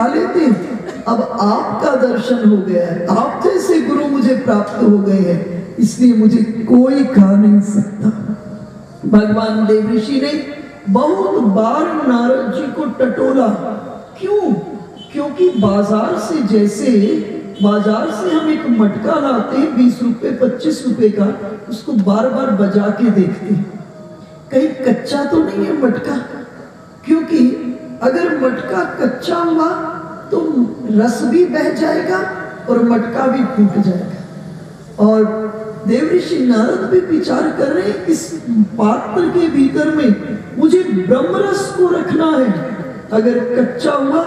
लेते हैं। अब आपका दर्शन हो गया है, आप जैसे गुरु मुझे प्राप्त हो गए हैं, इसलिए मुझे कोई खा नहीं सकता। भगवान देव ऋषि ने बहुत बार नारद जी को टटोला। क्यों? क्योंकि बाजार से हम एक मटका लाते हैं 20 रुपए 25 रुपए का, उसको बार बार बजा के देखते हैं कहीं कच्चा तो नहीं है मटका, क्योंकि अगर मटका कच्चा हुआ तो रस भी बह जाएगा और मटका भी फूट जाएगा। और देवऋषि नारद भी विचार कर रहे हैं, इस पात्र के भीतर में मुझे ब्रह्मरस को रखना है, अगर कच्चा हुआ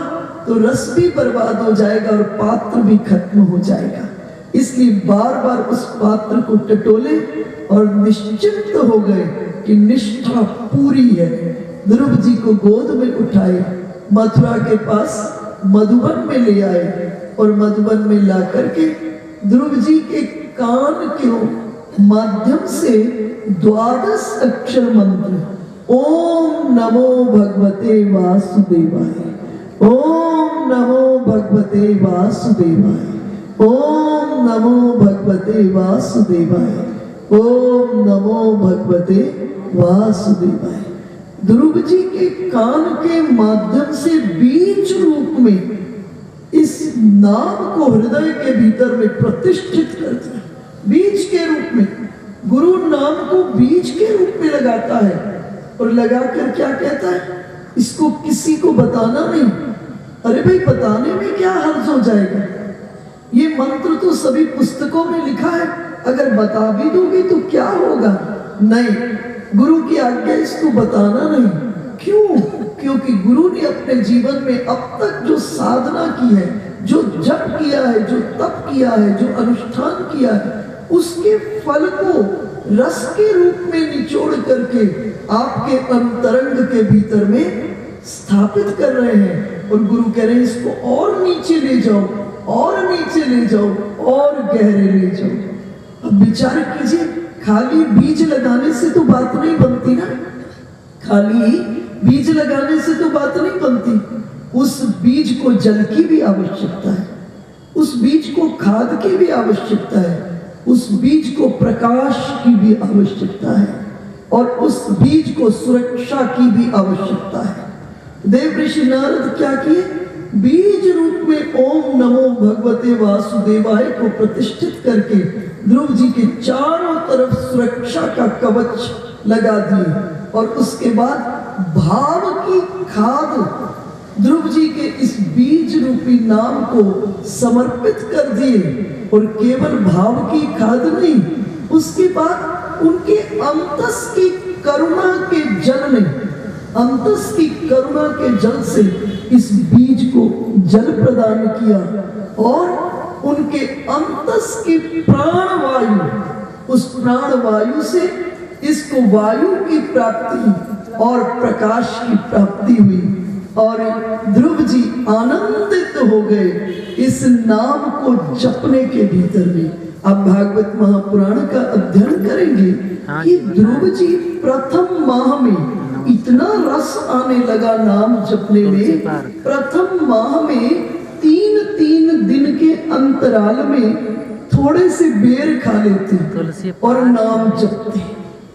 तो रस भी बर्बाद हो जाएगा और पात्र भी खत्म हो जाएगा। इसलिए बार बार उस पात्र को टटोले और निश्चिंत हो गए कि निष्ठा पूरी है। ध्रुव जी को गोद में उठाए, मथुरा के पास मधुबन में ले आए और मधुबन में ला करके ध्रुव जी के कान के माध्यम से 12 अक्षर मंत्र ओम नमो भगवते वासुदेवाय, ओम नमो भगवते वासुदेवाय, ओम नमो भगवते वासुदेवाय, ओम नमो भगवते वासुदेवाय। ध्रुव जी के कान के माध्यम से बीज रूप में इस नाम को हृदय के भीतर में प्रतिष्ठित करते हैं। बीज के रूप में गुरु नाम को बीज के रूप में लगाता है और लगाकर क्या कहता है, इसको किसी को बताना नहीं। अरे भाई, बताने में क्या हर्ज हो जाएगा, ये मंत्र तो सभी पुस्तकों में लिखा है, अगर बता भी दोगे तो क्या होगा। नहीं, गुरु की आज्ञा इसको बताना नहीं। क्यों? क्योंकि गुरु ने अपने जीवन में अब तक जो साधना की है, जो जप किया है, जो तप किया है, जो अनुष्ठान किया है, उसके फल को रस के रूप में निचोड़ करके आपके अंतरंग के भीतर में स्थापित कर रहे हैं। और गुरु कह रहे हैं इसको और नीचे ले जाओ, और नीचे ले जाओ, और गहरे ले जाओ। अब विचार कीजिए, खाली बीज लगाने से तो बात नहीं बनती ना, खाली बीज लगाने से तो बात नहीं बनती। उस बीज को जल की भी आवश्यकता है, उस बीज को खाद की भी आवश्यकता है, उस बीज को प्रकाश की भी आवश्यकता है, और उस बीज को सुरक्षा की भी आवश्यकता है। देव ऋषि नारद क्या किए, बीज रूप में ओम नमो भगवते वासुदेवाय को प्रतिष्ठित करके ध्रुव जी के चारों तरफ सुरक्षा का कवच लगा दिए, और उसके बाद भाव की खाद ध्रुव जी के इस बीज रूपी नाम को समर्पित कर दिए। और केवल भाव की खाद नहीं, उसके बाद उनके अंतस की करुणा के जल में, अंतस की करुणा के जल से इस बीज को जल प्रदान किया, और उनके अंतस की प्राण वायु, उस प्राण वायु से इसको वायु की प्राप्ति और प्रकाश की प्राप्ति हुई। और ध्रुव जी आनंदित हो गए इस नाम को जपने के भीतर में। अब भागवत महापुराण का अध्ययन करेंगे कि ध्रुव जी प्रथम माह में इतना रस आने लगा नाम जपने में, प्रथम माह में 3-3 दिन के अंतराल में थोड़े से बेर खा लेते और नाम जपते।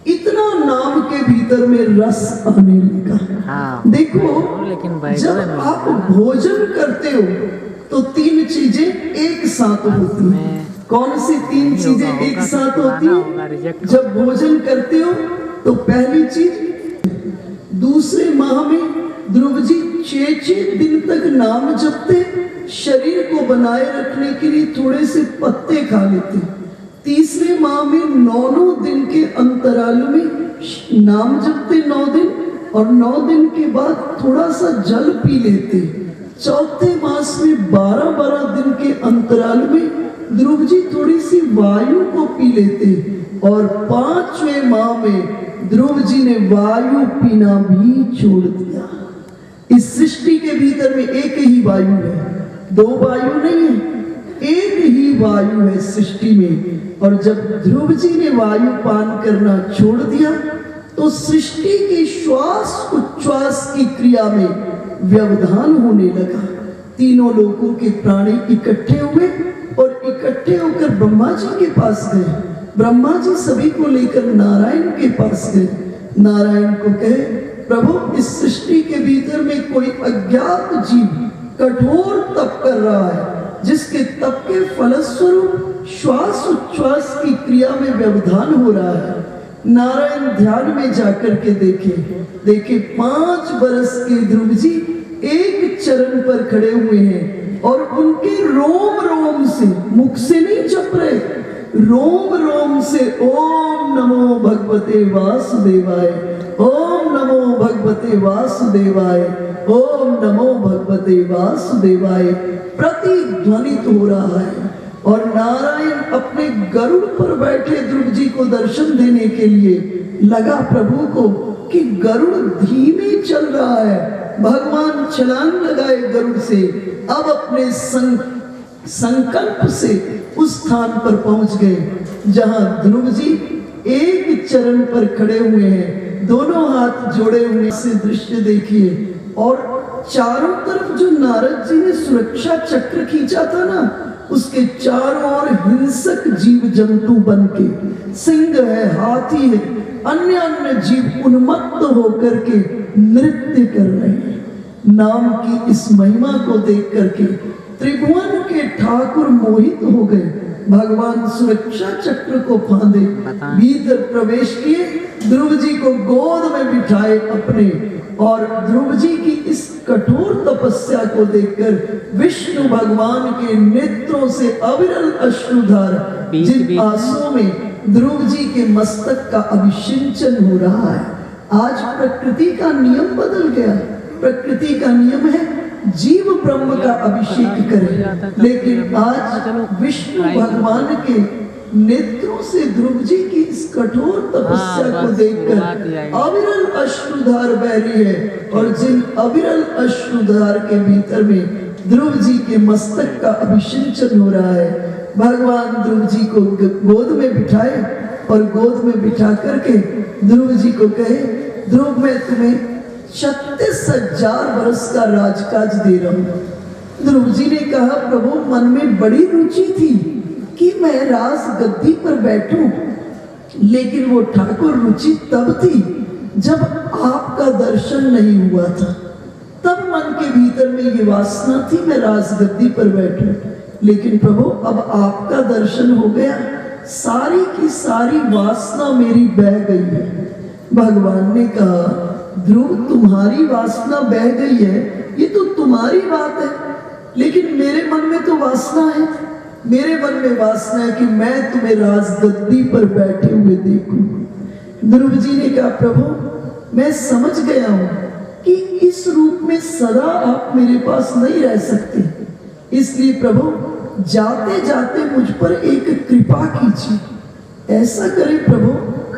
इतना नाम के भीतर में रस आने लगा। देखो, जब आप भोजन करते हो तो 3 चीजें एक साथ होती हैं। कौन सी 3 चीजें एक साथ होती हैं? जब भोजन करते हो तो पहली चीज, दूसरे माह में ध्रुव जी 6 दिन तक नाम जपते, शरीर को बनाए रखने के लिए थोड़े से पत्ते खा लेते। तीसरे माह में 9 दिन के अंतराल में नाम जपते 9 दिन, और 9 दिन के बाद थोड़ा सा जल पी लेते। चौथे मास में 12 दिन के अंतराल में ध्रुव जी थोड़ी सी वायु को पी लेते, और 5वें माह में ध्रुव जी ने वायु पीना भी छोड़ दिया। इस सृष्टि के भीतर में एक ही वायु है, 2 वायु नहीं है, एक ही वायु है सृष्टि में। और जब ध्रुव जी ने वायु पान करना छोड़ दिया तो सृष्टि की श्वास उच्छ्वास की क्रिया में व्यवधान होने लगा। तीनों लोगों के प्राणी इकट्ठे हुए और इकट्ठे होकर ब्रह्मा जी के पास गए। ब्रह्मा जी सभी को लेकर नारायण के पास गए। नारायण को कहे, प्रभु इस सृष्टि के भीतर में कोई अज्ञात जीव कठोर तप कर रहा है, जिसके तप के फलस्वरूप श्वास उच्छ्वास की क्रिया में व्यवधान हो रहा है। नारायण ध्यान में जाकर के देखे 5 बरस के ध्रुव जी एक चरण पर खड़े हुए हैं और उनके रोम रोम से, मुख से नहीं जप रहे, रोम रोम से ओम नमो भगवते वासुदेवाय, ओम नमो भगवते वासुदेवाय, ओम नमो भगवते वासुदेवाय प्रतिध्वनित हो रहा है। और नारायण अपने गरुड़ पर बैठे ध्रुव जी को दर्शन देने के लिए लगा प्रभु को कि गरुड़ धीमे चल रहा है। भगवान छलांग लगाए गरुड़ से, अब अपने संकल्प से उस स्थान पर पहुंच गए जहां ध्रुव जी एक चरण पर खड़े हुए हैं, दोनों हाथ जोड़े हुए। से दृश्य देखिए, और चारों तरफ जो नारद जी ने सुरक्षा चक्र खींचा था ना, उसके चारों ओर हिंसक जीव जंतु बनके, सिंह है, हाथी है, अन्य अन्य जीव उन्मत्त होकर के नृत्य कर रहे हैं। नाम की इस महिमा को देख करके त्रिभुवन के ठाकुर मोहित हो गए। भगवान सुरक्षा चक्र को फांदे, भीतर प्रवेश किए, ध्रुव जी को गोद में बिठाए अपने, और ध्रुव जी की इस कठोर तपस्या को देखकर विष्णु भगवान के नेत्रों से अविरल अश्रुधार, जिन आंसुओं में ध्रुव जी के मस्तक का अभिषिंचन हो रहा है। आज प्रकृति का नियम बदल गया। प्रकृति का नियम है जीव ब्रह्म का अभिषेक करे, लेकिन आज विष्णु भगवान के नेत्रों से ध्रुव जी की इस कठोर तपस्या को देखकर अविरल अश्रुधार बह रही है, और जिन अविरल अश्रुधार के भीतर में ध्रुव जी के मस्तक का अभिषेचन हो रहा है। भगवान ध्रुव जी को गोद में बिठाए और गोद में बिठा करके ध्रुव जी को कहे, ध्रुव मैं तुम्हें 36,000 वर्ष का राजकाज दे रहा हूं। ध्रुव जी ने कहा, प्रभु मन में बड़ी रुचि थी कि मैं राज गद्दी पर बैठूं, लेकिन वो ठाकुर रुचि तब थी जब आपका दर्शन नहीं हुआ था। तब मन के भीतर में ये वासना थी मैं राज गद्दी पर बैठूं, लेकिन प्रभु अब आपका दर्शन हो गया, सारी की सारी वासना मेरी बह गई है। भगवान ने कहा, ध्रुव तुम्हारी वासना बह गई है, ये तो तुम्हारी बात है, लेकिन मेरे मन में तो वासना है। मेरे मन में वासना है कि मैं तुम्हें राजगद्दी पर बैठे हुए देखूं। ध्रुव जी ने कहा, प्रभु मैं समझ गया हूं कि इस रूप में सदा आप मेरे पास नहीं रह सकते, इसलिए प्रभु जाते जाते मुझ पर एक कृपा कीजिए। ऐसा करें प्रभु,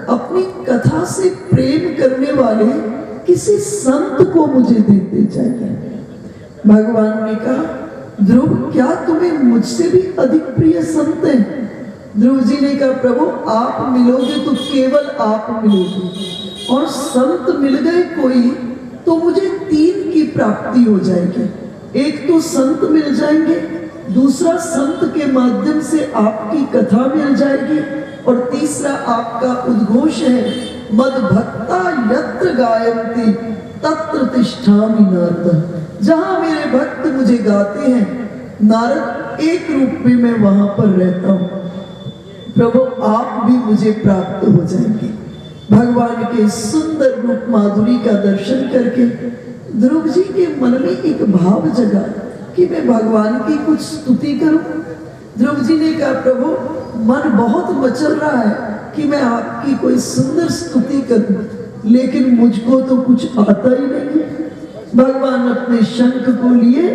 अपनी कथा से प्रेम करने वाले किसी संत को मुझे देते जाइए। भगवान ने कहा, ध्रुव क्या तुम्हें मुझसे भी अधिक प्रिय संत हैं? ध्रुव जी ने कहा, प्रभु आप मिलोगे तो केवल आप मिलोगे, और संत मिल गए कोई तो मुझे 3 की प्राप्ति हो जाएगी। एक तो संत मिल जाएंगे, दूसरा संत के माध्यम से आपकी कथा मिल जाएगी, और तीसरा आपका उद्घोष है, मद भक्ता यत्र गायन्ति तत्र तिष्ठामि नारद। जहां मेरे भक्त मुझे गाते हैं नारद, एक रूप में मैं वहां पर रहता हूं। प्रभु आप भी मुझे प्राप्त हो जाएंगे। भगवान के सुंदर रूप माधुरी का दर्शन करके ध्रुव जी के मन में एक भाव जगा कि मैं भगवान की कुछ स्तुति करूं। ध्रुव जी ने कहा, प्रभु मन बहुत मचल रहा है कि मैं आपकी कोई सुंदर स्तुति करूं, लेकिन मुझको तो कुछ आता ही नहीं। भगवान अपने शंख को लिए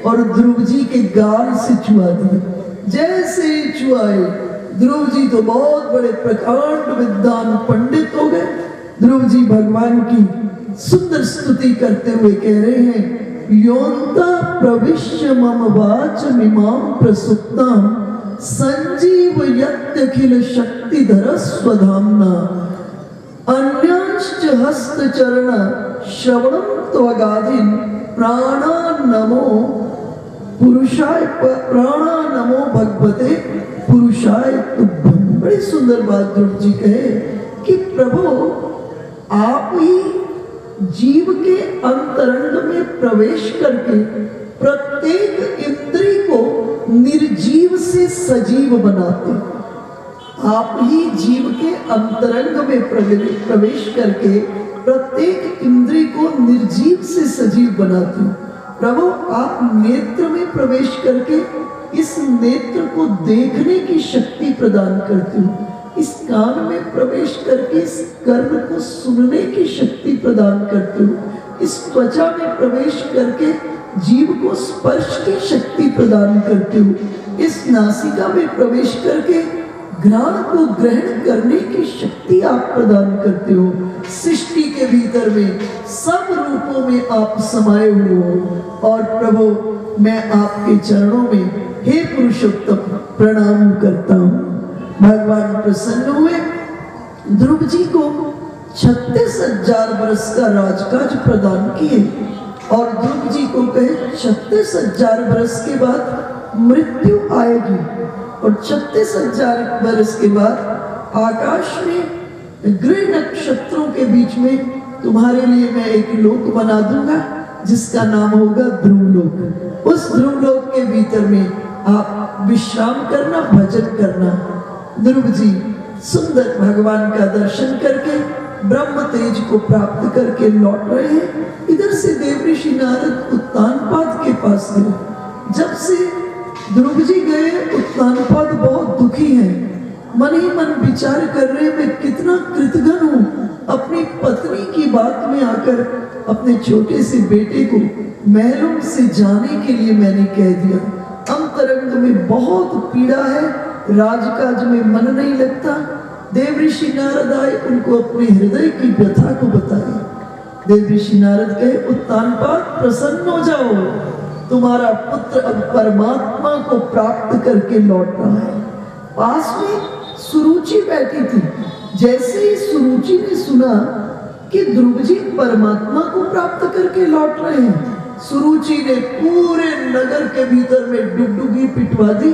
और ध्रुव जी के गाल से छुआ दिए। जैसे ही छुआए, ध्रुव जी तो बहुत बड़े प्रकांड विद्वान पंडित हो गए। ध्रुव जी भगवान की सुंदर स्तुति करते हुए कह रहे हैं, योन्ता प्रविश्य मम वाचमिमां प्रसुप्तां संजीवयत्यखिल शक्तिधर स्वधाम्ना अन्यांश्च हस्तचरण श्रवणं त्वगाधीन प्राणा नमो पुरुषाय प्राणा नमो भगवते पुरुषाय तुभ्यम। बड़ी सुंदर बात ध्रुव जी कहे कि प्रभु आप ही जीव के अंतरंग में प्रवेश करके प्रत्येक इंद्री को निर्जीव से सजीव बनाते। आप ही जीव के अंतरंग में प्रवेश करके प्रत्येक इंद्री को निर्जीव से सजीव बनाते हो। प्रभु आप नेत्र में प्रवेश करके इस नेत्र को देखने की शक्ति प्रदान करते हो, इस कान में प्रवेश करके इस कर्ण को सुनने की शक्ति प्रदान करते हो, इस त्वचा में प्रवेश करके जीव को स्पर्श की शक्ति प्रदान करते हो, इस नासिका में प्रवेश करके ज्ञान को ग्रहण करने की शक्ति आप प्रदान करते हो। सृष्टि के भीतर में सब रूपों में आप समाये हुए हो। और प्रभु मैं आपके चरणों में हे पुरुषोत्तम प्रणाम करता हूँ। भगवान प्रसन्न हुए, ध्रुव जी को 36,000 वर्ष का राजकाज प्रदान किए और ध्रुव जी को कहे 36,000 वर्ष के बाद मृत्यु आएगी और 36,000 वर्ष के बाद आकाश में ग्रह नक्षत्रों के बीच में तुम्हारे लिए मैं एक लोक बना दूंगा जिसका नाम होगा ध्रुवलोक। उस ध्रुवलोक के भीतर में आप विश्राम करना, भजन करना। ध्रुव जी सुंदर भगवान का दर्शन करके ब्रह्म तेज को प्राप्त करके लौट रहे हैं। इधर से देवऋषि नारद उत्तानपाद के पास गए। जब से ध्रुव जी गए, उत्तानपाद बहुत दुखी हैं, मन ही मन विचार कर रहे मैं कितना कृतघ्न हूँ। अपनी पत्नी की बात में आकर अपने छोटे से बेटे को महलों से जाने के लिए मैंने कह दिया। अंतरंग में बहुत पीड़ा है, राजकाज में मन नहीं लगता। देवऋषि नारद आए, उनको अपने हृदय की व्यथा को बताया। देवऋषि नारद कहे उत्तानपाद प्रसन्न हो जाओ, तुम्हारा पुत्र अब परमात्मा को प्राप्त करके लौट रहा है। पास में सुरुचि बैठी थी। जैसे ही सुरुचि ने सुना कि ध्रुव जी परमात्मा को प्राप्त करके लौट रहे हैं, सुरुचि ने पूरे नगर के भीतर में डुगडुगी पिटवा दी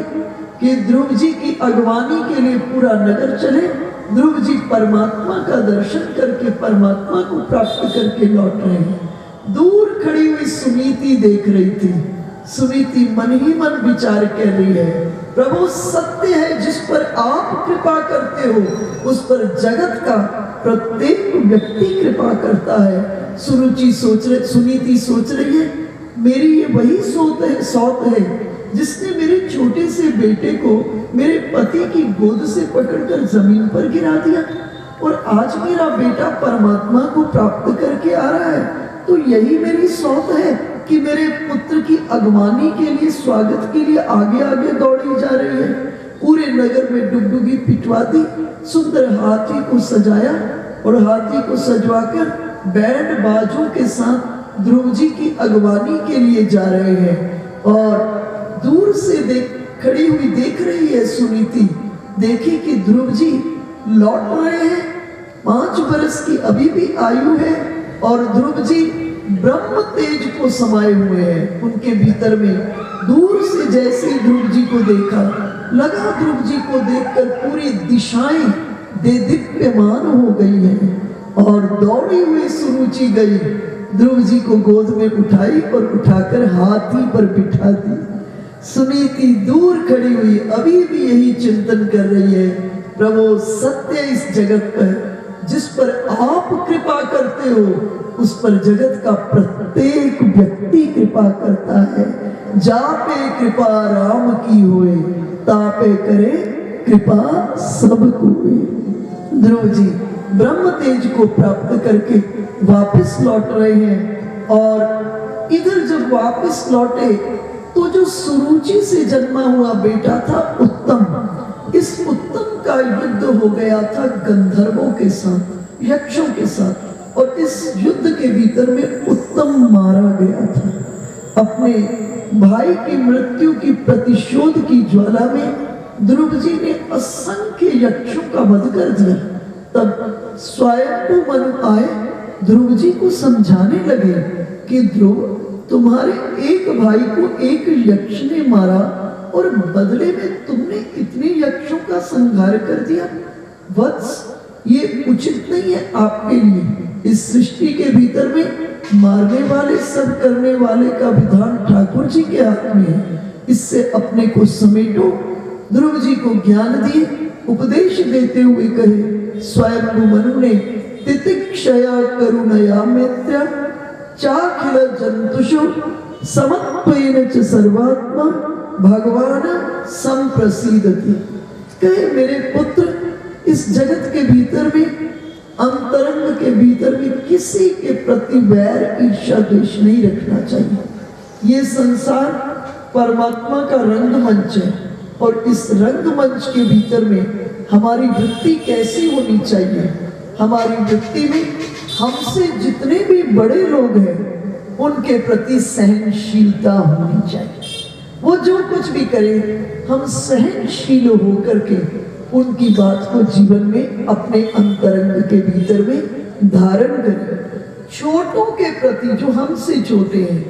कि ध्रुव जी की अगवानी के लिए पूरा नगर चले। ध्रुव जी परमात्मा का दर्शन करके परमात्मा को प्राप्त करके लौट रहे हैं। दूर खड़ी हुई सुनीति देख रही थी। सुनीति मन ही मन विचार कर रही है, प्रभु सत्य है जिस पर आप कृपा करते हो उस पर जगत का प्रत्येक व्यक्ति कृपा करता है। सुनीति सोच रही है मेरी ये वही सौत है जिसने मेरे छोटे से बेटे को मेरे पति की गोद से पकड़कर जमीन पर गिरा दिया और आज मेरा बेटा परमात्मा को प्राप्त करके आ रहा है। तो यही मेरी सौत है कि मेरे पुत्र की अगवानी के लिए, स्वागत के लिए आगे आगे दौड़ी जा रही है। पूरे नगर में डुगडुगी पिटवा दी, सुंदर हाथी को सजाया और हाथी को सजवाकर बैंड बाजों के साथ ध्रुव जी की अगवानी के लिए जा रहे हैं। और दूर से खड़ी हुई देख रही है सुनीति, देखी कि ध्रुव जी लौट रहे हैं। 5 वर्ष की अभी भी आयु है और ध्रुव जी ब्रह्म तेज को समाये हुए हैं। उनके भीतर में दूर से जैसे ध्रुव जी को देखा, लगा ध्रुव जी को देखकर पूरी दिशाएं देदीप्यमान हो गई हैं और दौड़ी हुई सुरुचि गई, ध्रुव जी को गोद में उठाई और उठाकर हाथी पर बिठा दी। सुनीति दूर खड़ी हुई अभी भी यही चिंतन कर रही है, प्रभु सत्य इस जगत पर जिस पर आप कृपा करते हो उस पर जगत का प्रत्येक व्यक्ति कृपा करता है। जापे कृपा राम की होए, तापे करे कृपा सब कोई। ध्रुव जी ब्रह्म तेज को प्राप्त करके वापस लौट रहे हैं और इधर जब वापस लौटे तो जो सुरुचि से जन्मा हुआ बेटा था उत्तम, इस उत्तम का युद्ध हो गया था गंधर्वों के साथ, यक्षों के साथ और इस युद्ध के भीतर में उत्तम मारा गया था। अपने भाई की मृत्यु की प्रतिशोध की ज्वाला में ध्रुव जी ने असंख्य यक्षों का वध कर दिया। तब स्वयं मनु आए ध्रुव जी को समझाने लगे कि ध्रुव तुम्हारे एक भाई को एक यक्ष ने मारा और बदले में तुमने इतने यक्षों का संहार कर दिया। वत्स, ये उचित नहीं है आपके लिए। इस सृष्टि के भीतर में मारने वाले सब करने वाले का विधान ठाकुर जी के हाथ में है। इससे अपने को समेटो। ध्रुव जी को ज्ञान दिए, उपदेश देते हुए कहे, स्वयं मनु ने तितिक्षया करुणया मित्र चाखिल जंतुषु समत्वेन च सर्वात्मा भगवान संप्रसीदति। कहे मेरे पुत्र, इस जगत के भीतर में, अंतरंग के भीतर में किसी के प्रति वैर ईर्ष्या द्वेष नहीं रखना चाहिए। ये संसार परमात्मा का रंगमंच है और इस रंगमंच के भीतर में हमारी वृत्ति कैसी होनी चाहिए। हमारी वृत्ति में हमसे जितने भी बड़े लोग हैं उनके प्रति सहनशीलता होनी चाहिए। वो जो कुछ भी करें हम सहनशील होकर के उनकी बात को जीवन में अपने अंतरंग के भीतर में धारण करें। छोटों के प्रति, जो हमसे छोटे हैं,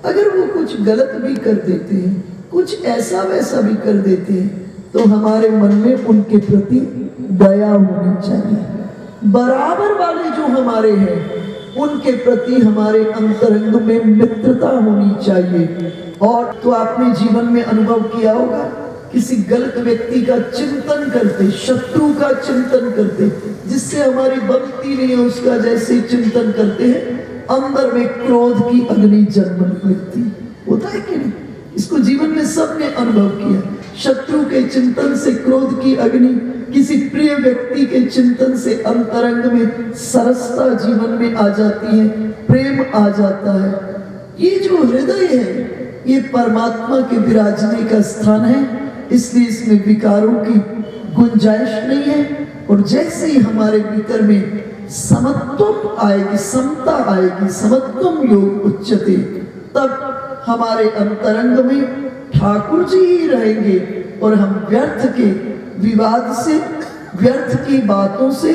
अगर वो कुछ गलत भी कर देते हैं, कुछ ऐसा वैसा भी कर देते हैं, तो हमारे मन में उनके प्रति दया होनी चाहिए। बराबर वाले जो हमारे हैं उनके प्रति हमारे अंतरंग में मित्रता होनी चाहिए। और तो आपने जीवन में अनुभव किया होगा, किसी गलत व्यक्ति का चिंतन करते, शत्रु का चिंतन करते, जिससे हमारी बनती नहीं है उसका जैसे चिंतन करते हैं, अंदर में क्रोध की अग्नि जन्म लेती होता है कि नहीं? इसको जीवन में सबने अनुभव किया। शत्रु के चिंतन से क्रोध की अग्नि, किसी प्रिय व्यक्ति के चिंतन से अंतरंग में सरसता जीवन में आ जाती है, प्रेम आ जाता है। ये जो हृदय है ये परमात्मा के विराजने का स्थान है, इसलिए इसमें विकारों की गुंजाइश नहीं है। और जैसे ही हमारे भीतर में समत्वम आएगी, समता आएगी, समत्वम योग उच्चते, तब हमारे अंतरंग में ठाकुर जी ही रहेंगे और हम व्यर्थ के विवाद से, व्यर्थ की बातों से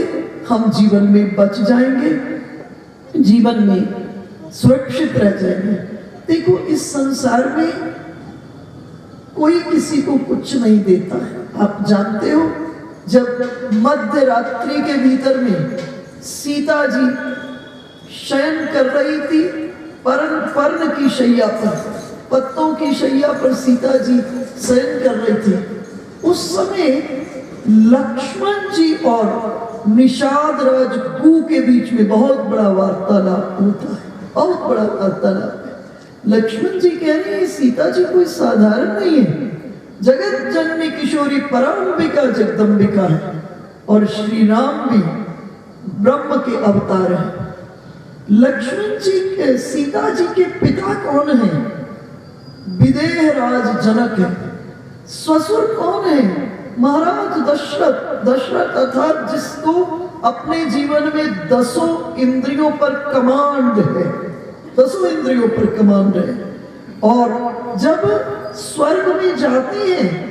हम जीवन में बच जाएंगे, जीवन में सुरक्षित रह जाएंगे। देखो, इस संसार में कोई किसी को कुछ नहीं देता है। आप जानते हो, जब मध्य रात्रि के भीतर में सीता जी शयन कर रही थी पर्ण की शैया पर, पत्तों की शैया पर सीता जी शयन कर रही थी, उस समय लक्ष्मण जी और निषाद राज कू के बीच में बहुत बड़ा वार्तालाप होता है, बहुत बड़ा वार्तालाप है। लक्ष्मण जी कह रहे हैं सीता जी कोई साधारण नहीं है, जगत जननी किशोरी पराम्बिका जगदम्बिका है, और श्री राम भी ब्रह्म के अवतार हैं। लक्ष्मण जी के, सीता जी के पिता कौन हैं? विदेह राज जनक है। ससुर कौन है? महाराज दशरथ। दशरथ अर्थात जिसको अपने जीवन में 10 इंद्रियों पर कमांड है, 10 इंद्रियों पर कमांड है। और जब स्वर्ग में जाते हैं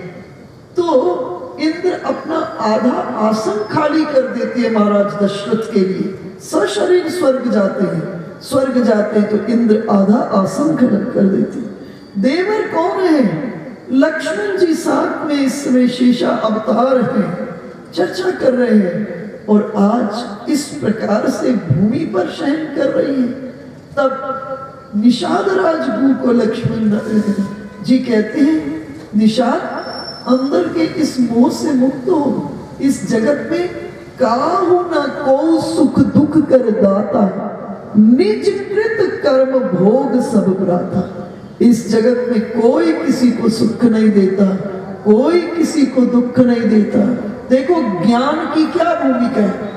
तो इंद्र अपना आधा आसन खाली कर देते हैं महाराज दशरथ के लिए, सशरीर स्वर्ग जाते हैं। स्वर्ग जाते हैं तो इंद्र आधा आसन खड़ा कर देते हैं। देवर कौन है? लक्ष्मण जी साथ में इसमें शेषा अवतार हैं, चर्चा कर रहे हैं और आज इस प्रकार से भूमि पर शयन कर रही है। तब निषाद राजगु को लक्ष्मण जी कहते हैं, निषाद अंदर के इस मोह से मुक्त हो। इस जगत में काहू न को सुख दुख कर दाता, निज कृत कर्म भोग सब ब्राता। इस जगत में कोई किसी को सुख नहीं देता, कोई किसी को दुख नहीं देता। देखो, ज्ञान की क्या भूमिका है?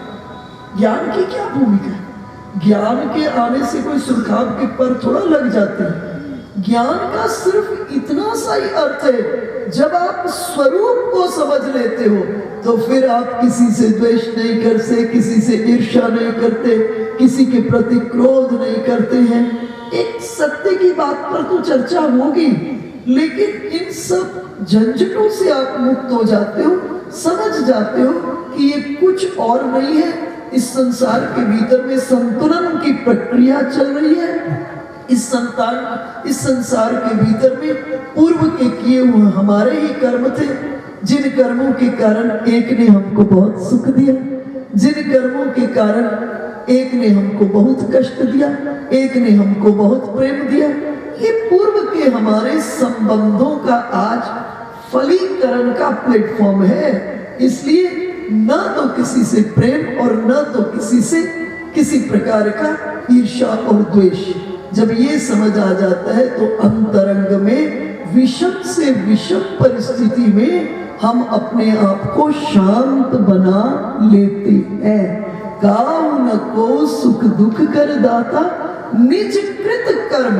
ज्ञान की क्या भूमिका है? ज्ञान के आने से कोई सुरखाव के पर थोड़ा लग जाते हैं। ज्ञान का सिर्फ इतना सा ही अर्थ है, जब आप स्वरूप को समझ लेते हो तो फिर आप किसी से द्वेष नहीं करते, किसी से ईर्ष्या नहीं करते, किसी के प्रति क्रोध नहीं करते हैं। एक सत्य की बात पर तो चर्चा होगी, लेकिन इन सब झंझटों से आप मुक्त हो जाते हो, समझ जाते हो कि ये कुछ और नहीं है, इस संसार के भीतर में संतुलन की प्रक्रिया चल रही है। इस संसार के भीतर में पूर्व के किए हुए हमारे ही कर्म थे, जिन कर्मों के कारण एक ने हमको बहुत सुख दिया, जिन कर्मों के कारण एक ने हमको बहुत कष्ट दिया, एक ने हमको बहुत प्रेम दिया। ये पूर्व के हमारे संबंधों का आज फलीकरण का प्लेटफॉर्म है। इसलिए न तो किसी से प्रेम और न तो किसी से किसी प्रकार का ईर्ष्या और द्वेष। जब ये समझ आ जाता है तो अंतरंग में विषम से विषम परिस्थिति में हम अपने आप को शांत बना लेते हैं। काऊ न को सुख दुख कर दाता, निज कृत कर्म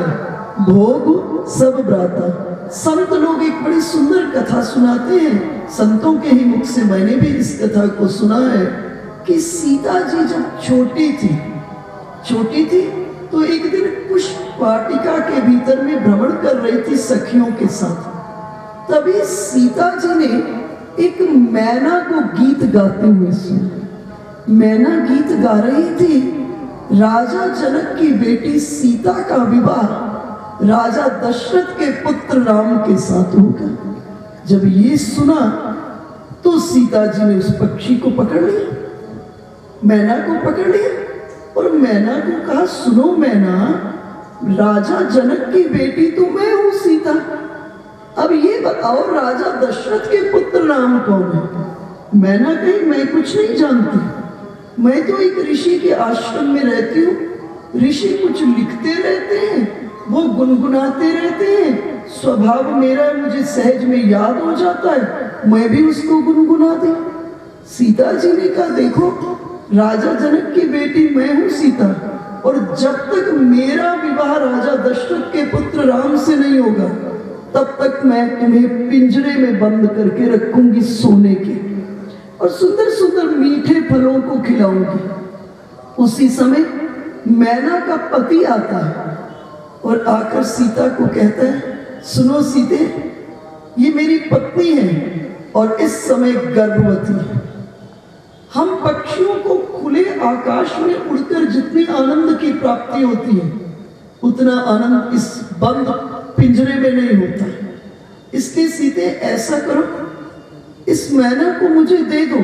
भोग सब ब्राता। संत लोग एक बड़ी सुंदर कथा सुनाते हैं, संतों के ही मुख से मैंने भी इस कथा को सुना है कि सीता जी जब छोटी थी तो एक दिन पुष्प वाटिका के भीतर में भ्रमण कर रही थी सखियों के साथ। तभी सीता जी ने एक मैना को गीत गाते हुए सुना। मैना गीत गा रही थी, राजा जनक की बेटी सीता का विवाह राजा दशरथ के पुत्र राम के साथ होगा। जब ये सुना तो सीता जी ने उस पक्षी को पकड़ लिया, मैना को पकड़ लिया और मैना को कहा, सुनो मैना, राजा जनक की बेटी तो मैं हूं सीता, अब ये बताओ राजा दशरथ के पुत्र राम कौन है? मैना कही, मैं कुछ नहीं जानती, मैं तो एक ऋषि के आश्रम में रहती हूँ। ऋषि कुछ लिखते रहते हैं, वो गुनगुनाते रहते हैं, स्वभाव मेरा मुझे सहज में याद हो जाता है, मैं भी उसको गुनगुना दी। सीता जी ने कहा, देखो राजा जनक की बेटी मैं हूं सीता, और जब तक मेरा विवाह राजा दशरथ के पुत्र राम से नहीं होगा तब तक मैं तुम्हें पिंजरे में बंद करके रखूंगी सोने के, और सुंदर सुंदर मीठे फलों को खिलाऊंगी। उसी समय मैना का पति आता है और आकर सीता को कहता है, सुनो सीते, ये मेरी पत्नी है और इस समय गर्भवती है। हम पक्षियों को खुले आकाश में उड़कर जितनी आनंद की प्राप्ति होती है उतना आनंद इस बंद पिंजरे में नहीं होता। इसलिए सीते ऐसा करो, इस मैना को मुझे दे दो,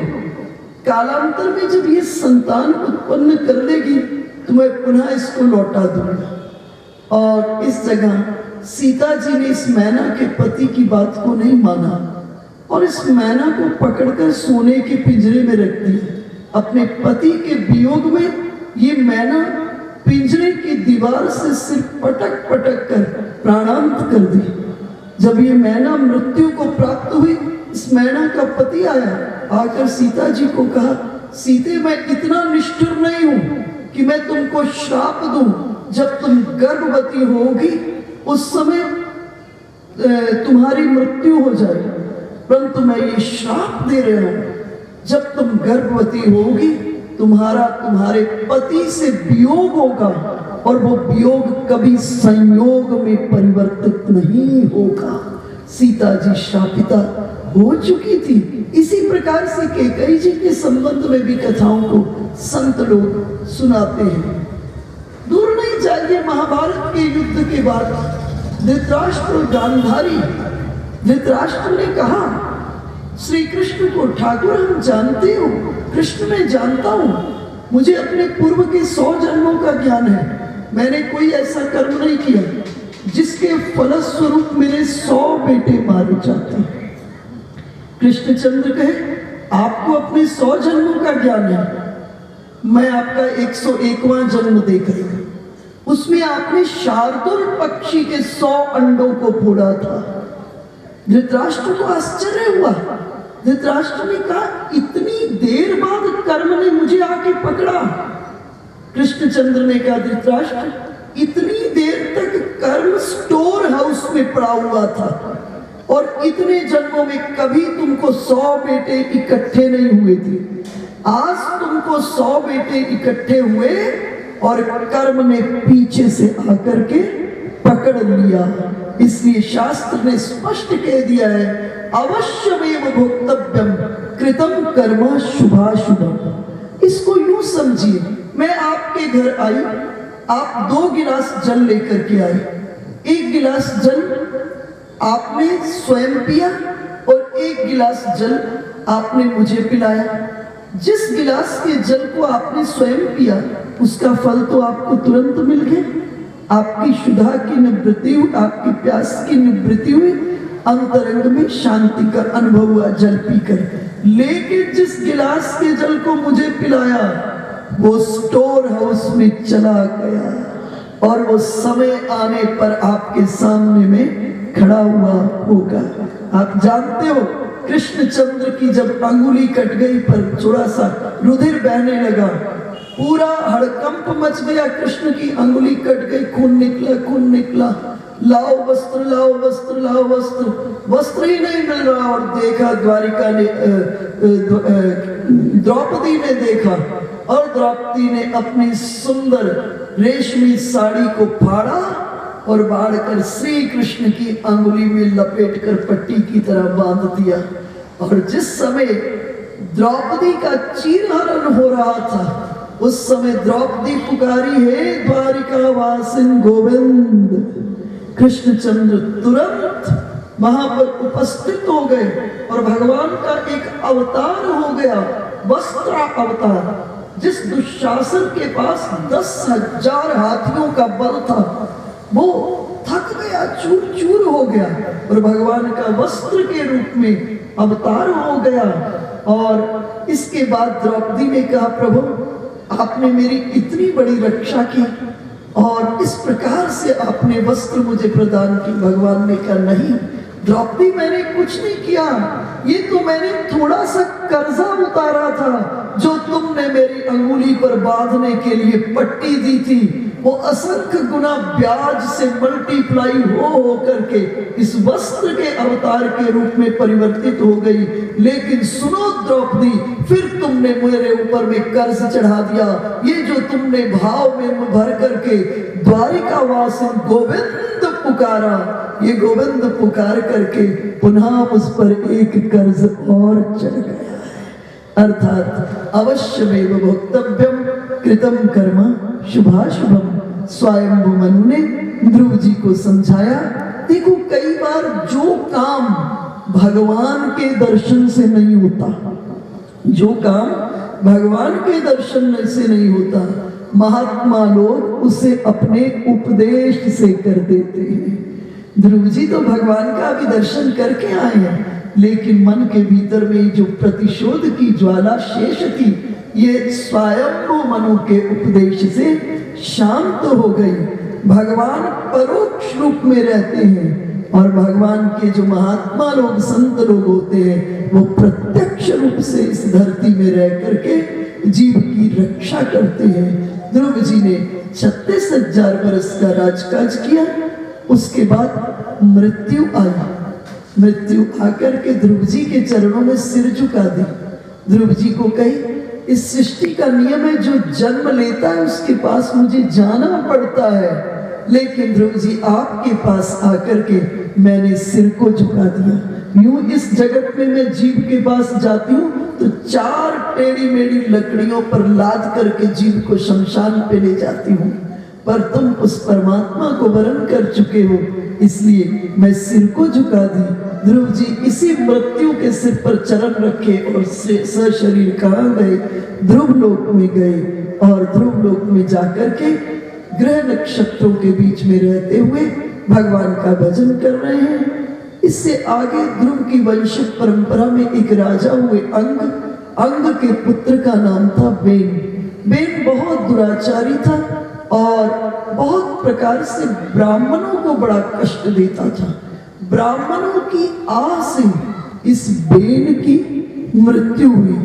कालांतर में जब ये संतान उत्पन्न कर लेगी तो मैं पुनः इसको लौटा दूंगा। और इस जगह सीता जी ने इस मैना के पति की बात को नहीं माना और इस मैना को पकड़कर सोने के पिंजरे में रख दिया। अपने पति के वियोग में ये मैना पिंजरे की दीवार से सिर्फ पटक पटक कर प्राणांत कर दी। जब ये मैना मृत्यु को प्राप्त हुई, इस मैना का पति आया, आकर सीता जी को कहा, सीते मैं इतना निष्ठुर नहीं हूं कि मैं तुमको श्राप दूं, जब तुम गर्भवती होगी उस समय तुम्हारी मृत्यु हो जाए, परंतु मैं ये श्राप दे रहा हूं, जब तुम गर्भवती होगी तुम्हारे पति से वियोग होगा और वो वियोग कभी संयोग में परिवर्तित नहीं होगा। सीता जी श्रापिता हो चुकी थी। इसी प्रकार से कैकेयी जी के संबंध में भी कथाओं को संत लोग सुनाते हैं। दूर नहीं जाइए, महाभारत के युद्ध के बाद धृतराष्ट्र गांधारी, धृतराष्ट्र ने कहा श्री कृष्ण को, ठाकुर हम जानते हो, कृष्ण मैं जानता हूं, मुझे अपने पूर्व के 100 जन्मों का ज्ञान है, मैंने कोई ऐसा कर्म नहीं किया जिसके फलस्वरूप मेरे 100 बेटे मारे जाते। कृष्णचंद्र कहे, आपको अपने 100 जन्मों का ज्ञान है, मैं आपका 101वां जन्म देख रही हूं, उसमें आपने शार्दुल पक्षी के 100 अंडों को फोड़ा था। धृतराष्ट्र को आश्चर्य हुआ। धृतराष्ट्र ने कहा, इतनी देर बाद कर्म ने मुझे आके पकड़ा। कृष्णचंद्र ने कहा, धृतराष्ट्र इतनी देर तक कर्म स्टोर हाउस में पड़ा हुआ था और इतने जन्मों में कभी तुमको 100 बेटे इकट्ठे नहीं हुए थे। आज तुमको 100 बेटे इकट्ठे हुए और कर्म ने पीछे से आकर के पकड़ लिया। इसलिए शास्त्र ने स्पष्ट कह दिया है, अवश्यमेव भोक्तव्यम कृतम कर्म शुभाशुभम। इसको यूं समझिए, मैं आपके घर आई, आप 2 गिलास जल लेकर के आए। 1 गिलास जल आपने स्वयं पिया और 1 गिलास जल आपने मुझे पिलाया। जिस गिलास के जल को आपने स्वयं पिया उसका फल तो आपको तुरंत मिल गया। आपकी क्षुधा की निवृत्ति हुई, आपकी प्यास की निवृत्ति हुई, अंतरंग में शांति का अनुभव हुआ जल पीकर। लेकिन जिस गिलास के जल को मुझे पिलाया वो स्टोर हाउस में चला गया और वो समय आने पर आपके सामने में खड़ा हुआ होगा। आप जानते हो कृष्णचंद्र की जब अंगुली कट गई पर थोड़ा सा रुधिर बहने लगा, पूरा हड़कंप मच गया। कृष्ण की अंगुली कट गई, खून निकला, खून निकला। लाओ वस्त्र, लाओ वस्त्र, लाओ वस्त्र। वस्त्र ही नहीं मिल रहा। और देखा द्वारिका ने, द्रौपदी ने देखा और द्रौपदी ने अपनी सुंदर रेशमी साड़ी को फाड़ा और बाढ़ कर श्री कृष्ण की अंगुली में लपेट कर पट्टी की तरह बांध दिया। और जिस समय द्रौपदी का चीरहरण हो रहा था उस समय द्रौपदी पुकारी, हे द्वारिका वासिन गोविंद। कृष्णचंद्र तुरंत वहां पर उपस्थित हो गए और भगवान का एक अवतार हो गया, वस्त्र अवतार। जिस दुशासन के पास 10,000 हाथियों का बल था वो थक गया, चूर चूर हो गया और भगवान का वस्त्र के रूप में अवतार हो गया। और इसके बाद द्रौपदी ने कहा, प्रभु आपने मेरी इतनी बड़ी रक्षा की और इस प्रकार से आपने वस्त्र मुझे प्रदान की। भगवान ने कहा, नहीं द्रौपदी मैंने कुछ नहीं किया, ये तो मैंने थोड़ा सा कर्जा उतारा था जो तुमने मेरी अंगुली पर बांधने के लिए पट्टी दी थी। वो असंख्य गुना ब्याज से मल्टीप्लाई हो करके इस वस्त्र के अवतार के रूप में परिवर्तित हो गई। लेकिन सुनो द्रौपदी, फिर तुमने मेरे ऊपर में कर्ज चढ़ा दिया। ये जो तुमने भाव में भर करके द्वारिका वासिन गोविंद पुकारा, ये गोविंद पुकार करके पुनः उस पर एक कर्ज और चढ़ गया। अर्थात अवश्यमेव भोक्तव्यम कृतम कर्म शुभाशुभम। स्वयंभू मनु ने ध्रुव जी को समझाया, देखो कई बार जो काम भगवान के दर्शन से नहीं होता, जो काम भगवान के दर्शन से नहीं होता, महात्मा लोग उसे अपने उपदेश से कर देते हैं। ध्रुव जी तो भगवान का भी दर्शन करके आए हैं लेकिन मन के भीतर में जो प्रतिशोध की ज्वाला शेष थी ये स्वयंभू मनु के उपदेश से शांत हो गई। भगवान परोक्ष रूप में रहते हैं और भगवान के जो महात्मा लोग, संत लोग होते हैं वो प्रत्यक्ष रूप से इस धरती में रह करके जीव की रक्षा करते हैं। ध्रुव जी ने 36,000 बरस का राजकाज किया। उसके बाद मृत्यु आई। मृत्यु आकर के ध्रुव जी के चरणों में सिर झुका दी। ध्रुव जी को कही, इस सृष्टि का नियम है जो जन्म लेता है उसके पास मुझे जाना पड़ता है, लेकिन ध्रुव जी आपके पास आकर के मैंने सिर को झुका दिया। यूं इस जगत में मैं जीव के पास जाती हूँ तो 4 टेढ़ी मेढ़ी लकड़ियों पर लाद करके जीव को शमशान पे ले जाती हूँ, पर तुम उस परमात्मा को वरण कर चुके हो इसलिए मैं सिर को झुका दी। ध्रुव जी इसी मृत्यु के सिर पर चरण रखे और सशरीर कहाँ गए? ध्रुव लोक में गए और ध्रुव लोक में जाकर के ग्रह नक्षत्रों के बीच में रहते हुए भगवान का भजन कर रहे हैं। इससे आगे ध्रुव की वंश परंपरा में एक राजा हुए अंग। अंग के पुत्र का नाम था बेन। बेन बहुत दुराचारी था और बहुत प्रकार से ब्राह्मणों को बड़ा कष्ट देता था। ब्राह्मणों की आह से इस बेन की मृत्यु हुई।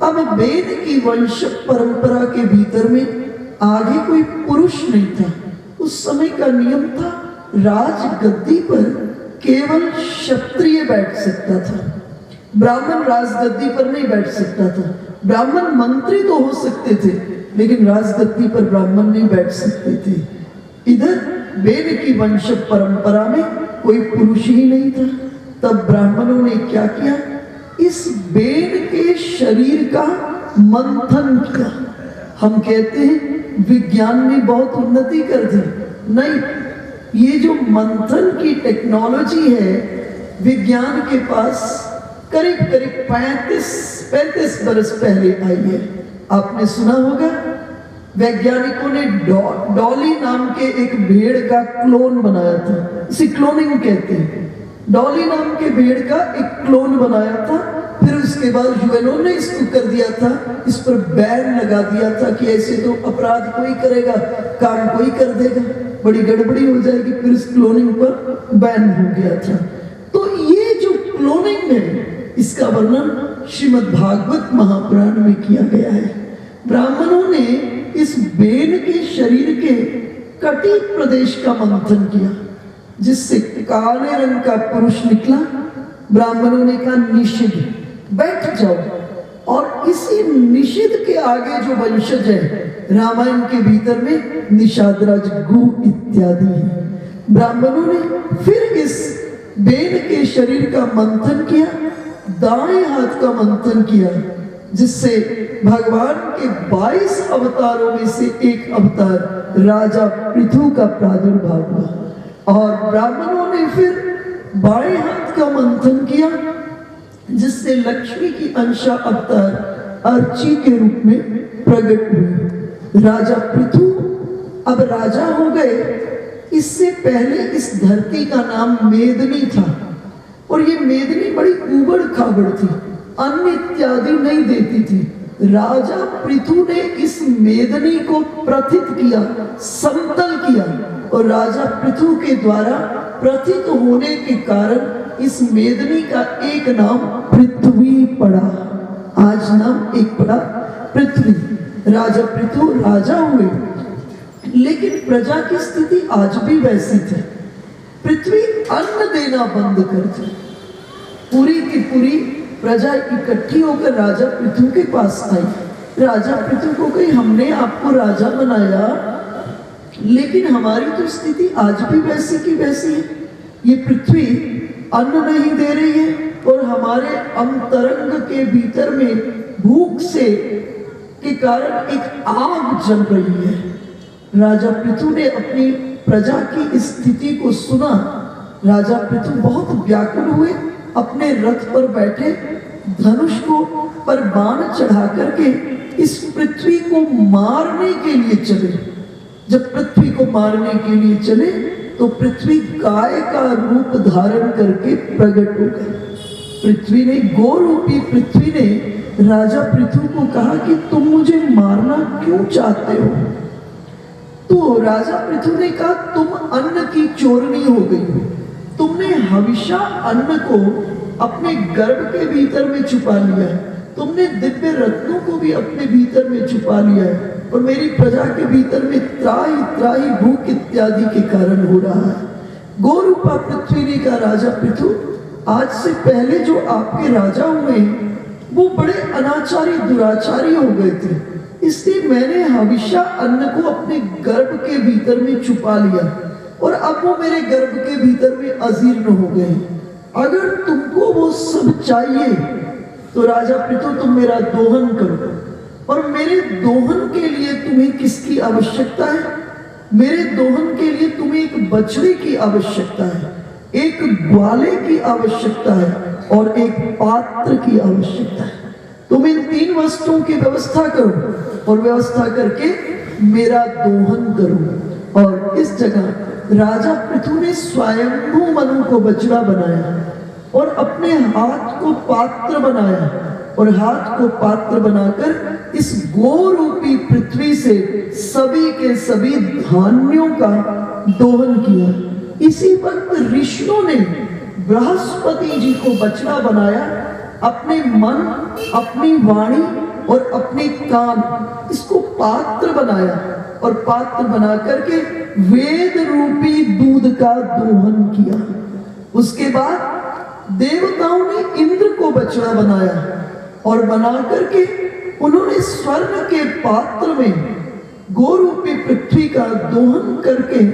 अब बेन की वंश परंपरा के भीतर में आगे कोई पुरुष नहीं था। उस समय का नियम था राज गद्दी पर केवल क्षत्रिय बैठ सकता था, ब्राह्मण राजगद्दी पर नहीं बैठ सकता था। ब्राह्मण मंत्री तो हो सकते थे लेकिन राजगद्दी पर ब्राह्मण नहीं बैठ सकते थे। इधर बेन की वंश परंपरा में कोई पुरुष ही नहीं था। तब ब्राह्मणों ने क्या किया, इस बेन के शरीर का मंथन किया। हम कहते हैं विज्ञान ने बहुत उन्नति कर दी, नहीं, ये जो मंथन की टेक्नोलॉजी है विज्ञान के पास करीब करीब 35 बरस पहले आई है। आपने सुना होगा वैज्ञानिकों ने डॉली नाम के एक भेड़ का क्लोन बनाया था, इसे क्लोनिंग कहते हैं। डॉली नाम के भेड़ का एक क्लोन बनाया था, फिर उसके बाद यूएनओ ने इसको कर दिया था, इस पर बैन लगा दिया था कि ऐसे तो अपराध कोई करेगा, काम कोई कर देगा, बड़ी गड़बड़ी हो जाएगी, फिर इस क्लोनिंग पर बैन हो गया था। तो ये जो क्लोनिंग है इसका वर्णन श्रीमद् भागवत महापुराण में किया गया है। ब्राह्मणों ने इस बेन के शरीर के कटी प्रदेश का मंथन किया, जिससे काले रंग का पुरुष निकला। ब्राह्मणों ने कहा निषिद्ध, बैठ जाओ। और इसी निषिद्ध के आगे जो वंशज है रामायण के भीतर में निषादराज गु इत्यादि है। ब्राह्मणों ने फिर इस बेन के शरीर का मंथन किया, दाएं हाथ का मंथन किया, जिससे भगवान के 22 अवतारों में से एक अवतार राजा पृथु का प्रादुर्भाव हुआ। और ब्राह्मणों ने फिर बाएं हाथ का मंथन किया, जिससे लक्ष्मी की अंशा अवतार अर्ची के रूप में प्रकट हुई। राजा पृथु अब राजा हो गए। इससे पहले इस धरती का नाम मेदनी था, और ये मेदनी बड़ी उबड़ खाबड़ थी, अन्न इत्यादि नहीं देती थी। राजा पृथु ने इस मेदनी को प्रथित किया, समतल किया, और राजा पृथु के द्वारा प्रथित होने के कारण इस मेदनी का एक नाम पृथ्वी पड़ा। आज नाम एक पड़ा पृथ्वी। राजा पृथु राजा हुए, लेकिन प्रजा की स्थिति आज भी वैसी थी। पृथ्वी अन्न देना बंद कर दी। पूरी की पूरी प्रजा इकट्ठी होकर राजा पृथु के पास आई। राजा पृथु को कही, हमने आपको राजा बनाया, लेकिन हमारी तो स्थिति आज भी वैसी की वैसी है। ये पृथ्वी अन्न नहीं दे रही है, और हमारे अंतरंग के भीतर में भूख से के कारण एक आग जल रही है। राजा पृथु ने अपनी प्रजा की स्थिति को सुना। राजा पृथु बहुत व्याकुल हुए, अपने रथ पर बैठे, धनुष को पर बाण चढ़ा करके इस पृथ्वी को मारने के लिए चले। जब पृथ्वी को मारने के लिए चले तो पृथ्वी गाय का रूप धारण करके प्रकट हो गई। पृथ्वी ने, गोरूपी पृथ्वी ने राजा पृथु को कहा कि तुम मुझे मारना क्यों चाहते हो? तो राजा पृथु ने कहा, तुम अन्न की चोरनी हो गई हो। तुमने हमेशा अन्न को अपने गर्भ के भीतर में छुपा लिया है, तुमने दिव्य रत्नों को भी अपने भीतर में छुपा लिया है, और मेरी प्रजा के भीतर में त्राही त्राही भूख इत्यादि के कारण हो रहा है। गोरूपा पृथ्वी ने कहा, राजा पृथु, आज से पहले जो आपके राजा हुए वो बड़े अनाचारी दुराचारी हो गए थे, इसलिए मैंने हमेशा अन्न को अपने गर्भ के भीतर में छुपा लिया, और अब वो मेरे गर्भ के भीतर में अजीर्ण हो गए। अगर तुमको वो सब चाहिए तो राजा पृथु तुम मेरा दोहन करो, और मेरे दोहन के लिए तुम्हें किसकी आवश्यकता है? मेरे दोहन के लिए तुम्हें एक बछड़े की आवश्यकता है, एक ग्वाले की आवश्यकता है, और एक पात्र की आवश्यकता है। तुम इन 3 वस्तुओं की व्यवस्था करो, और व्यवस्था करके मेरा दोहन करो। और इस जगह राजा पृथु ने स्वयंभू मनु को बछड़ा बनाया, और अपने हाथ को पात्र बनाया, और हाथ को पात्र बनाकर इस गोरूपी पृथ्वी से सभी के सभी धान्यों का दोहन किया। इसी वक्त ऋषियों ने बृहस्पति जी को बछड़ा बनाया, अपने मन, अपनी वाणी और अपने कान, इसको पात्र बनाया, और पात्र बना करके वेद रूपी दूध का दोहन किया। उसके बाद देवताओं ने इंद्र को बछड़ा बनाया, और बना करके उन्होंने स्वर्ण के पात्र में गोरूपी पृथ्वी का दोहन करके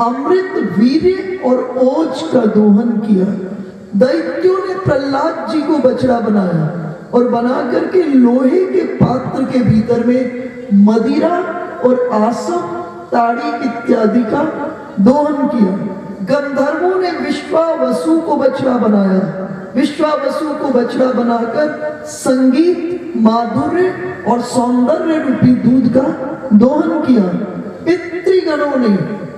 अमृत, वीर्य और ओज का दोहन किया। दैत्यों ने प्रहलाद जी को बछड़ा बनाया, और बना करके लोहे के पात्र के भीतर में मदिरा और आसव, ताड़ी इत्यादि का दोहन किया। गंधर्वों ने विश्वावसु को बछड़ा बनाया। विश्वावसु को बछड़ा बनाकर संगीत, माधुर्य और सौंदर्य रूपी दूध का दोहन किया। पितृगणों ने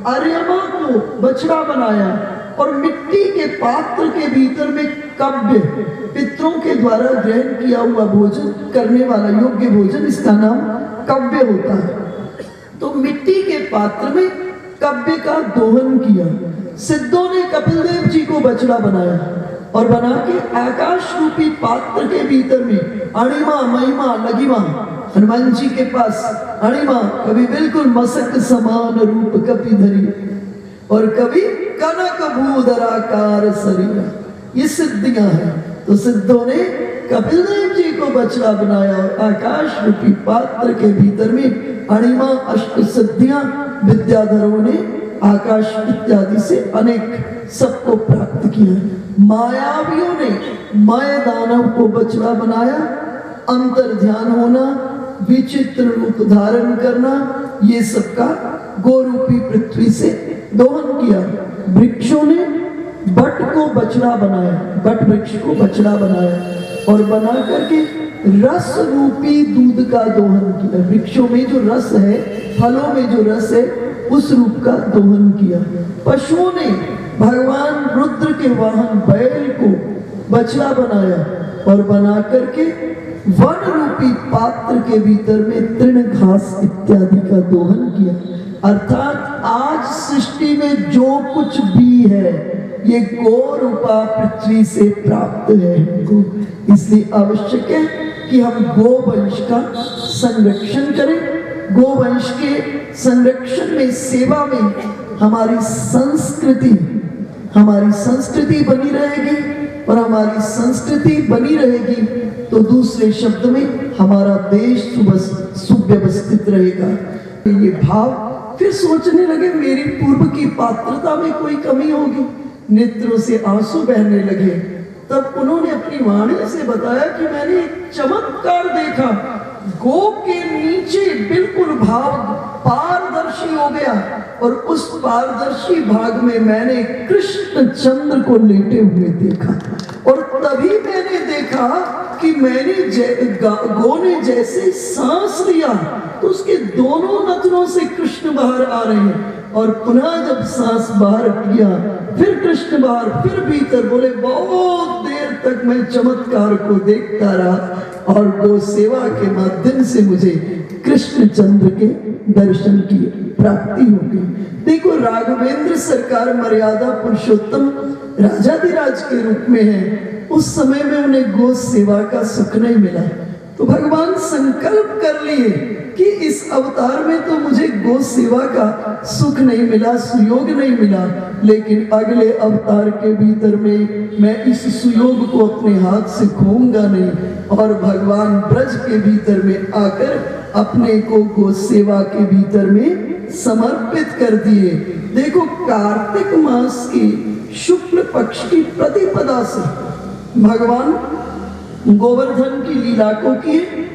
अर्यमा को बछड़ा बनाया और मिट्टी के पात्र के भीतर में कव्य, पितरों के द्वारा ग्रहण किया हुआ भोजन करने वाला योग्य भोजन, इसका नाम कव्य होता है। तो मिट्टी के पात्र में कव्य का दोहन किया। सिद्धों ने कपिल देव जी को बछड़ा बनाया और बना के आकाश रूपी पात्र के भीतर में अणिमा, महिमा, लघिमा, हनुमान जी के पास अणिमा कभी बिल्कुल मसक समान रूप कपि धरी और कभी कनक भूधराकार शरीर, ये सिद्धियां हैं। तो सिद्धों ने कपिल देव जी को बछड़ा बनाया और आकाश रूपी पात्र के भीतर में अणिमा, अष्ट सिद्धियां, विद्याधरों ने आकाश इत्यादि से अनेक सबको प्राप्त किया। मायावियों ने माया दानव को बछड़ा बनाया, अंतर ध्यान होना, विचित्र रूप धारण करना, ये सबका गोरूपी पृथ्वी से दोहन किया। वृक्षों ने बट को बछड़ा बनाया, बट वृक्ष को बछड़ा बनाया और बना करके रस रूपी दूध का दोहन किया। वृक्षों में जो रस है, फलों में जो रस है, उस रूप का दोहन किया। पशुओं ने भगवान रुद्र के वाहन बैल को बछड़ा बनाया और बना करके वन रूपी पात्र के भीतर में तृण घास इत्यादि का दोहन किया। अर्थात आज सृष्टि में जो कुछ भी है ये गो रूपा पृथ्वी से प्राप्त है हमको। इसलिए आवश्यक है कि हम गोवंश का संरक्षण करें। गोवंश के संरक्षण में, सेवा में हमारी संस्कृति बनी रहेगी और हमारी संस्कृति बनी रहेगी तो दूसरे शब्द में हमारा देश सुव्यवस्थित रहेगा। ये भाव फिर सोचने लगे मेरी पूर्व की पात्रता में कोई कमी होगी, नेत्रों से आंसू बहने लगे। तब उन्होंने अपनी वाणी से बताया कि मैंने एक चमत्कार देखा, गो के नीचे बिल्कुल भाव पारदर्शी हो गया और उस पारदर्शी भाग में मैंने कृष्ण चंद्र को लेटे हुए देखा और तभी मैंने देखा कि मैंने गो ने जैसे सांस लिया तो उसके दोनों नथनों से कृष्ण बाहर आ रहे हैं और पुनः जब सांस बाहर किया फिर कृष्ण बाहर, फिर भीतर। बोले बहुत देर तक मैं चमत्कार को देखता रहा और गो सेवा के माध्यम से मुझे कृष्ण चंद्र के दर्शन की प्राप्ति हो गई। देखो राघवेंद्र सरकार मर्यादा पुरुषोत्तम राजाधिराज के रूप में है, उस समय में उन्हें गो सेवा का सुख नहीं मिला तो भगवान संकल्प कर लिए कि इस अवतार में तो मुझे गो सेवा का सुख नहीं मिला, सुयोग नहीं मिला, लेकिन अगले अवतार के भीतर में मैं इस सुयोग को अपने हाथ से खोऊंगा नहीं। और भगवान ब्रज के भीतर में आकर अपने को गो सेवा के भीतर में समर्पित कर दिए। देखो कार्तिक मास की शुक्ल पक्ष की प्रतिपदा से भगवान गोवर्धन की लीला को किए।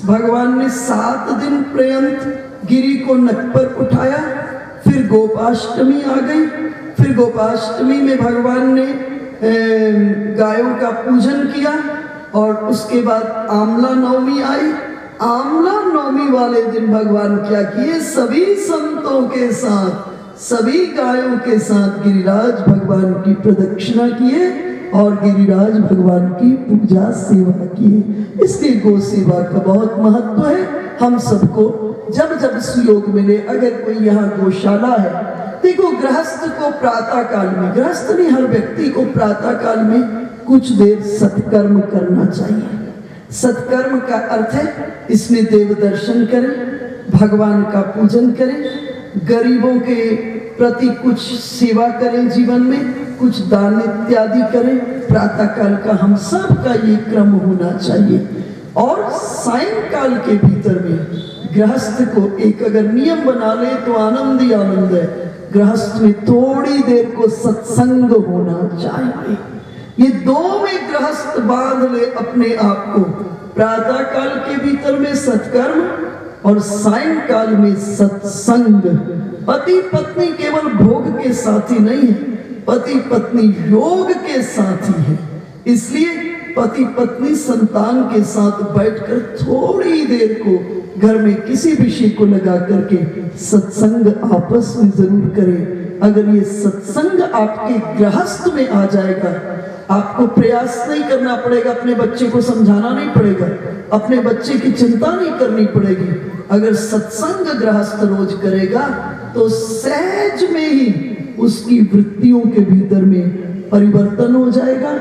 भगवान ने 7 दिन पर्यंत गिरी को नक पर उठाया, फिर गोपाष्टमी आ गई। फिर गोपाष्टमी में भगवान ने गायों का पूजन किया और उसके बाद आमला नवमी आई। आमला नवमी वाले दिन भगवान क्या किए, सभी संतों के साथ, सभी गायों के साथ गिरिराज भगवान की प्रदक्षिणा किए और गिरिराज भगवान की पूजा सेवा की। इसलिए गो सेवा का बहुत महत्व है। हम सबको जब जब सुयोग मिले, अगर कोई यहाँ गौशाला है, देखो गृहस्थ को प्रातः काल में, गृहस्थ नहीं हर व्यक्ति को प्रातः काल में कुछ देर सत्कर्म करना चाहिए। सत्कर्म का अर्थ है इसमें देव दर्शन करें, भगवान का पूजन करें, गरीबों के प्रति कुछ सेवा करें, जीवन में कुछ दान इत्यादि करें। प्रातः काल का हम सब का ये क्रम होना चाहिए। और सायंकाल के भीतर में गृहस्थ को एक अगर नियम बना ले तो आनंद ही आनंद है। गृहस्थ में थोड़ी देर को सत्संग होना चाहिए। ये दो में गृहस्थ बांध ले अपने आप को। प्रातः काल के भीतर में सत्कर्म और सायंकाल में सत्संग। पति पत्नी केवल भोग के साथी नहीं है, पति पत्नी योग के साथी है। इसलिए पति पत्नी संतान के साथ बैठकर थोड़ी देर को घर में किसी विषय को लगा करके सत्संग आपस में जरूर करें। अगर ये सत्संग आपके गृहस्थ में आ जाएगा, आपको प्रयास नहीं करना पड़ेगा, अपने बच्चे को समझाना नहीं पड़ेगा, अपने बच्चे की चिंता नहीं करनी पड़ेगी। अगर सत्संग गृहस्थ रोज करेगा तो सहज में ही उसकी वृत्तियों के भीतर में परिवर्तन हो जाएगा,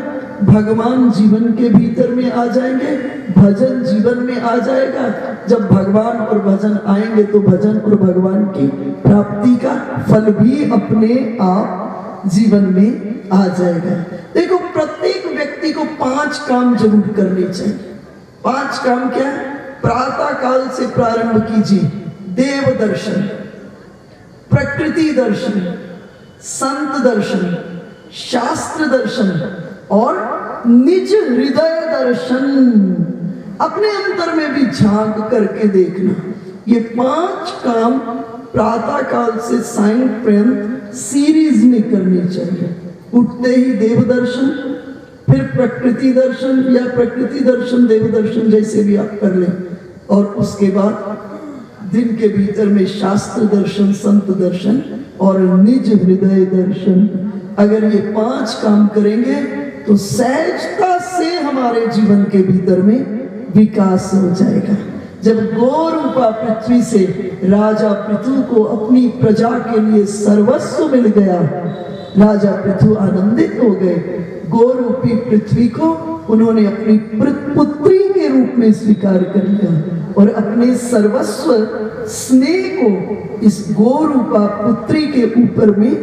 भगवान जीवन के भीतर में आ जाएंगे, भजन जीवन में आ जाएगा। जब भगवान और भजन आएंगे तो भजन और भगवान की प्राप्ति का फल भी अपने आप जीवन में आ जाएगा। देखो, प्रत्येक व्यक्ति को 5 काम जरूर करने चाहिए। 5 काम क्या है? प्रातः काल से प्रारंभ कीजिए। देव दर्शन, प्रकृति दर्शन, संत दर्शन, शास्त्र दर्शन और निज हृदय दर्शन। अपने अंतर में भी झांक करके देखना। ये 5 काम प्रातः काल से सायं पर्यंत सीरीज में करनी चाहिए। उठते ही देव दर्शन, फिर प्रकृति दर्शन या प्रकृति दर्शन देव दर्शन जैसे भी आप कर लें, और उसके बाद दिन के भीतर में शास्त्र दर्शन, संत दर्शन और निज हृदय दर्शन। अगर ये 5 काम करेंगे तो सहजता से हमारे जीवन के भीतर में विकास हो जाएगा। जब गौरूपा पृथ्वी से राजा पृथु को अपनी प्रजा के लिए सर्वस्व मिल गया, राजा पृथु आनंदित हो गए। गौरूपी पृथ्वी को उन्होंने अपनी पुत्री के रूप में स्वीकार कर लिया और अपने सर्वस्व स्नेह को इस गौरूपा पुत्री के ऊपर में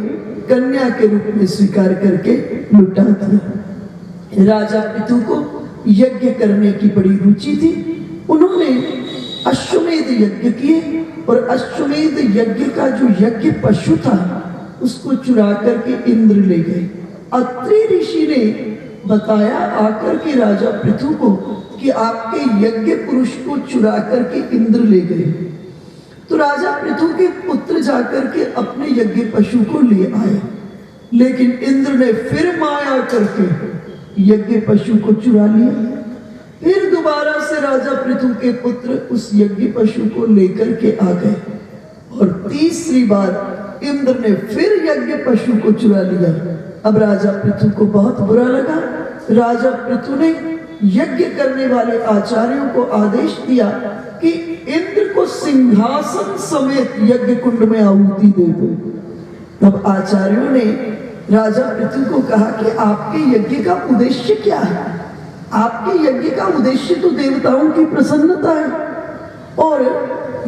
कन्या के रूप में स्वीकार करके लुटा दिया। राजा पृथु को यज्ञ करने की बड़ी रुचि थी। उन्होंने अश्वमेध यज्ञ किए और अश्वमेध यज्ञ का जो यज्ञ पशु था उसको चुरा करके इंद्र ले गए। अत्रि ऋषि ने बताया आकर के राजा पृथु को कि आपके यज्ञ पुरुष को चुरा करके इंद्र ले गए। तो राजा पृथु के पुत्र जाकर के अपने यज्ञ पशु को ले आए, लेकिन इंद्र ने फिर माया करके यज्ञ पशु को चुरा लिया। फिर दोबारा से राजा पृथु के पुत्र उस यज्ञ पशु को लेकर के आ गए और तीसरी बार इंद्र ने फिर यज्ञ पशु को चुरा लिया। अब राजा पृथु को बहुत बुरा लगा। राजा पृथु ने यज्ञ करने वाले आचार्यों को आदेश दिया कि इंद्र को सिंहासन समेत यज्ञ कुंड में आहुति दे दो। तब आचार्यों ने राजा पृथु को कहा कि आपके यज्ञ का उद्देश्य क्या है? आपके यज्ञ का उद्देश्य तो देवताओं की प्रसन्नता है और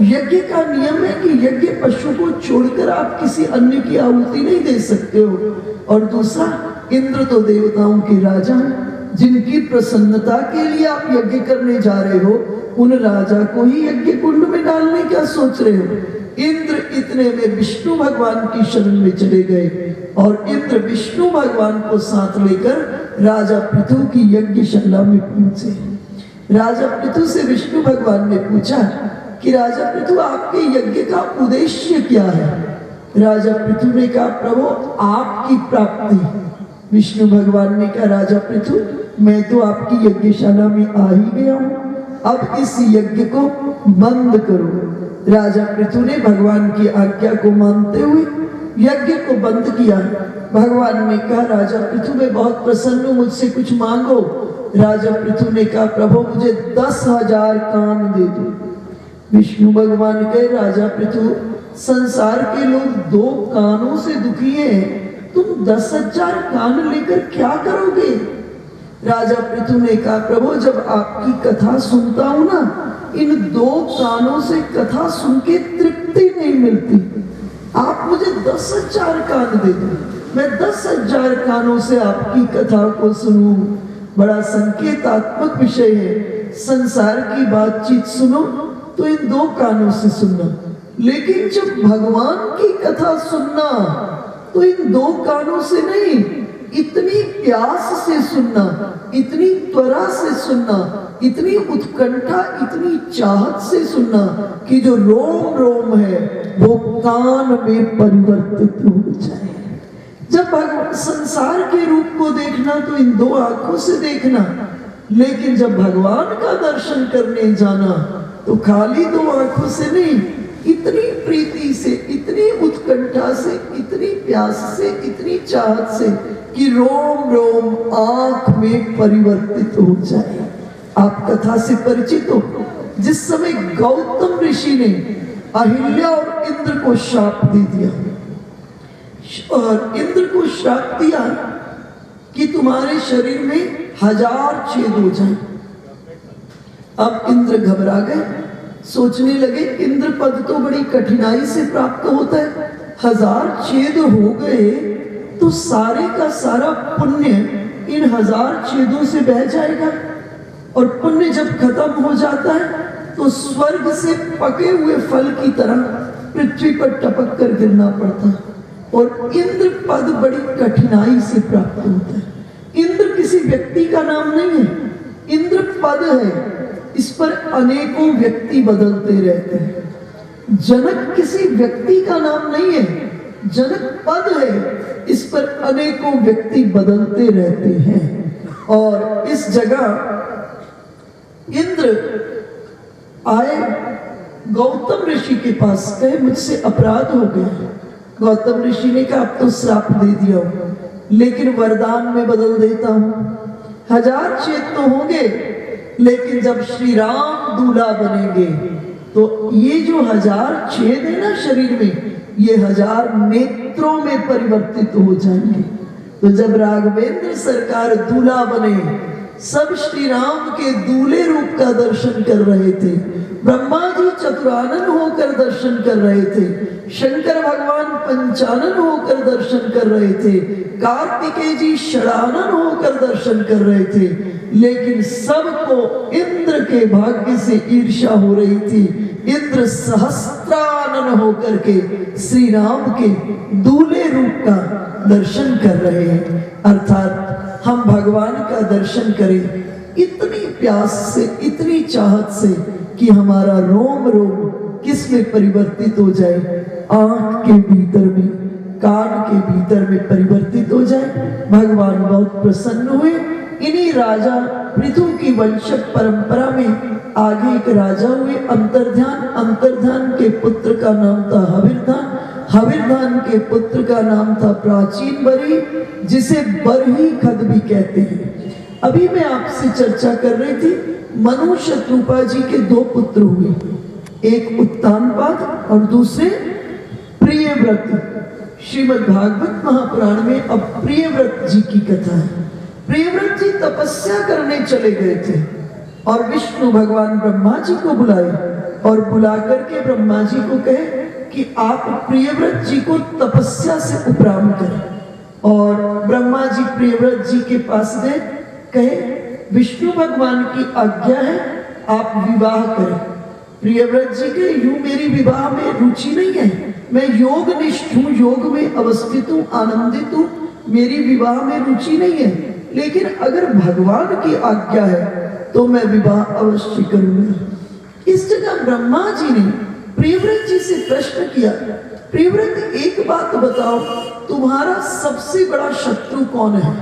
यज्ञ का नियम है कि यज्ञ पशु को छोड़कर आप किसी अन्य की आहुति नहीं दे सकते हो। और दूसरा, इंद्र तो देवताओं के राजा हैं, जिनकी प्रसन्नता के लिए आप यज्ञ करने जा रहे हो, उन राजा को ही यज्ञ कुंड में डालने क्या सोच रहे हो? इंद्र इतने में विष्णु भगवान की शरण में चले गए और इंद्र विष्णु भगवान को साथ लेकर राजा पृथु की यज्ञशाला में पहुंचे। राजा पृथु से विष्णु भगवान ने पूछा कि राजा पृथु, आपके यज्ञ का उद्देश्य क्या है? राजा पृथु ने कहा, प्रभु आपकी प्राप्ति। विष्णु भगवान ने कहा, राजा पृथु, मैं तो आपकी यज्ञशाला में आ ही गया हूं, अब इस यज्ञ को बंद करो। राजा पृथु ने भगवान की आज्ञा को मानते हुए यज्ञ को बंद किया। भगवान ने कहा, राजा पृथु मैं बहुत प्रसन्न हूं, मुझसे कुछ मांगो। राजा पृथु ने कहा, प्रभु मुझे 10,000 कान दे दो। विष्णु भगवान कहे, राजा पृथु संसार के लोग 2 कानों से दुखी हैं, तुम 10,000 कान लेकर क्या करोगे? राजा पृथु ने कहा, प्रभु जब आपकी कथा सुनता हूं ना, इन 2 कानों से कथा सुन के तृप्ति नहीं मिलती। आप मुझे 10,000 कान दे दो, मैं 10,000 कानों से आपकी कथा को सुनूं। बड़ा संकेतात्मक विषय है। संसार की बातचीत सुनो तो इन 2 कानों से सुनना, लेकिन जब भगवान की कथा सुनना तो इन 2 कानों से नहीं, इतनी प्यास से सुनना, इतनी त्वरा से सुनना, इतनी उत्कंठा, इतनी चाहत से सुनना कि जो रोम रोम है वो कान में परिवर्तित हो जाए। जब भगवान संसार के रूप को देखना तो इन दो आंखों से देखना, लेकिन जब भगवान का दर्शन करने जाना तो खाली दो आंखों से नहीं, इतनी प्रीति से, इतनी उत्कंठा से, इतनी प्यास से, इतनी चाहत से कि रोम रोम आंख में परिवर्तित हो जाए। आप कथा से परिचित हो, जिस समय गौतम ऋषि ने अहिल्या और इंद्र को श्राप दे दिया और इंद्र को श्राप दिया कि तुम्हारे शरीर में 1000 छेद हो जाए। अब इंद्र घबरा गए, सोचने लगे इंद्र पद तो बड़ी कठिनाई से प्राप्त होता है, 1000 छेद हो गए तो सारे का सारा पुण्य इन 1000 छेदों से बह जाएगा, और पुण्य जब खत्म हो जाता है तो स्वर्ग से पके हुए फल की तरह पृथ्वी पर टपक कर गिरना पड़ता है, और इंद्र पद बड़ी कठिनाई से प्राप्त होता है। इंद्र किसी व्यक्ति का नाम नहीं है, इंद्र पद है, इस पर अनेकों व्यक्ति बदलते रहते हैं। जनक किसी व्यक्ति का नाम नहीं है, जनक पद है, इस पर अनेकों व्यक्ति बदलते रहते हैं। और इस जगह इंद्र आए गौतम ऋषि के पास, कहे मुझसे अपराध हो गया। गौतम ऋषि ने कहा अब तो श्राप दे दिया हूं, लेकिन वरदान में बदल देता हूं। 1000 छेद तो होंगे, लेकिन जब श्री राम दूल्हा बनेंगे तो ये जो 1000 छेद है ना शरीर में, ये 1000 नेत्रों में परिवर्तित हो जाएंगे। तो जब राघवेंद्र सरकार दूल्हा बने, सब श्री राम के दूल्हे रूप का दर्शन कर रहे थे। ब्रह्मा जी चतुरानन होकर दर्शन कर रहे थे, शंकर भगवान पंचानन होकर दर्शन कर रहे थे, कार्तिकेय जी षडानन होकर दर्शन कर रहे थे, लेकिन सबको इंद्र के भाग्य से ईर्ष्या हो रही थी। इंद्र सहस्त्रानन होकर के श्री राम के दूल्हे रूप का दर्शन कर रहे हैं। अर्थात हम भगवान का दर्शन करें इतनी प्यास से, इतनी चाहत से कि हमारा रोम रोम किस में परिवर्तित हो जाए, आंख के भीतर में, कान के भीतर में परिवर्तित हो जाए। भगवान बहुत प्रसन्न हुए। इन्हीं राजा पृथु की वंश परंपरा में आगे एक राजा हुए अंतर्ध्यान। अंतर्ध्यान के पुत्र का नाम था हविर्धान, हविर्धान के पुत्र का नाम था प्राचीन बरी, जिसे बरही खद भी कहते हैं। अभी मैं आपसे चर्चा कर रही थी, मनु शत्रुपा जी के 2 पुत्र हुए, एक उत्तानपाद और दूसरे प्रियव्रत। श्रीमद् भागवत महापुराण में अब प्रियव्रत जी की कथा है। प्रियव्रत जी तपस्या करने चले गए थे और विष्णु भगवान ब्रह्मा जी को बुलाए और बुला करके ब्रह्मा जी को कहे कि आप प्रियव्रत जी को तपस्या से उपराम करें। और ब्रह्मा जी प्रियव्रत जी के पास गए, कहे विष्णु भगवान की आज्ञा है, आप विवाह करें। प्रियव्रत जी के यूं मेरी विवाह में रुचि नहीं है, मैं योग निष्ठ हूं, योग में अवस्थित हूं, आनंदित हूं, मेरी विवाह में रुचि नहीं है, लेकिन अगर भगवान की आज्ञा है तो मैं विवाह अवश्य करूंगा। इस जगह ब्रह्मा जी ने प्रियव्रत जी से प्रश्न किया, प्रियव्रत एक बात बताओ, तुम्हारा सबसे बड़ा शत्रु कौन है?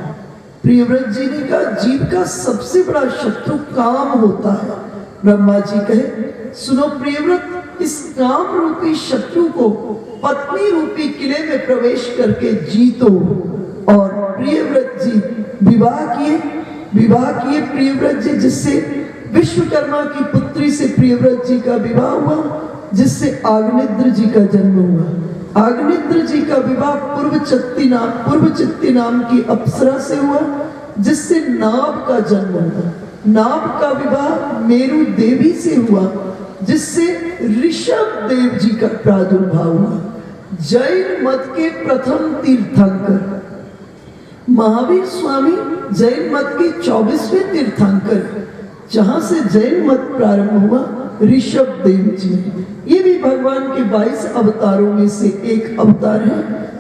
प्रियव्रत जी ने कहा जीव का सबसे बड़ा शत्रु काम होता है। ब्रह्मा जी कहे सुनो प्रियव्रत, इस काम रूपी शत्रु को पत्नी रूपी किले में प्रवेश करके जीतो। और प्रियव्रत जी विवाह किए प्रियव्रत जी, जिससे विश्वकर्मा की पुत्री से प्रियव्रत जी का विवाह हुआ, जिससे आग्नेत्र जी का जन्म हुआ। आग्नेत्र जी का विवाह पूर्वचित्ती नाम की अप्सरा से हुआ, जिससे नाभ का जन्म हुआ। नाभ का विवाह मेरु देवी से हुआ, जिससे ऋषभ देव जी का प्रादुर्भाव हुआ। जैन मत के प्रथम तीर्थंकर महावीर स्वामी जैन मत के 24वें तीर्थंकर, जहां से जैन मत प्रारंभ हुआ, ऋषभ देव जी। ये भी भगवान के 22 अवतारों में से एक अवतार है।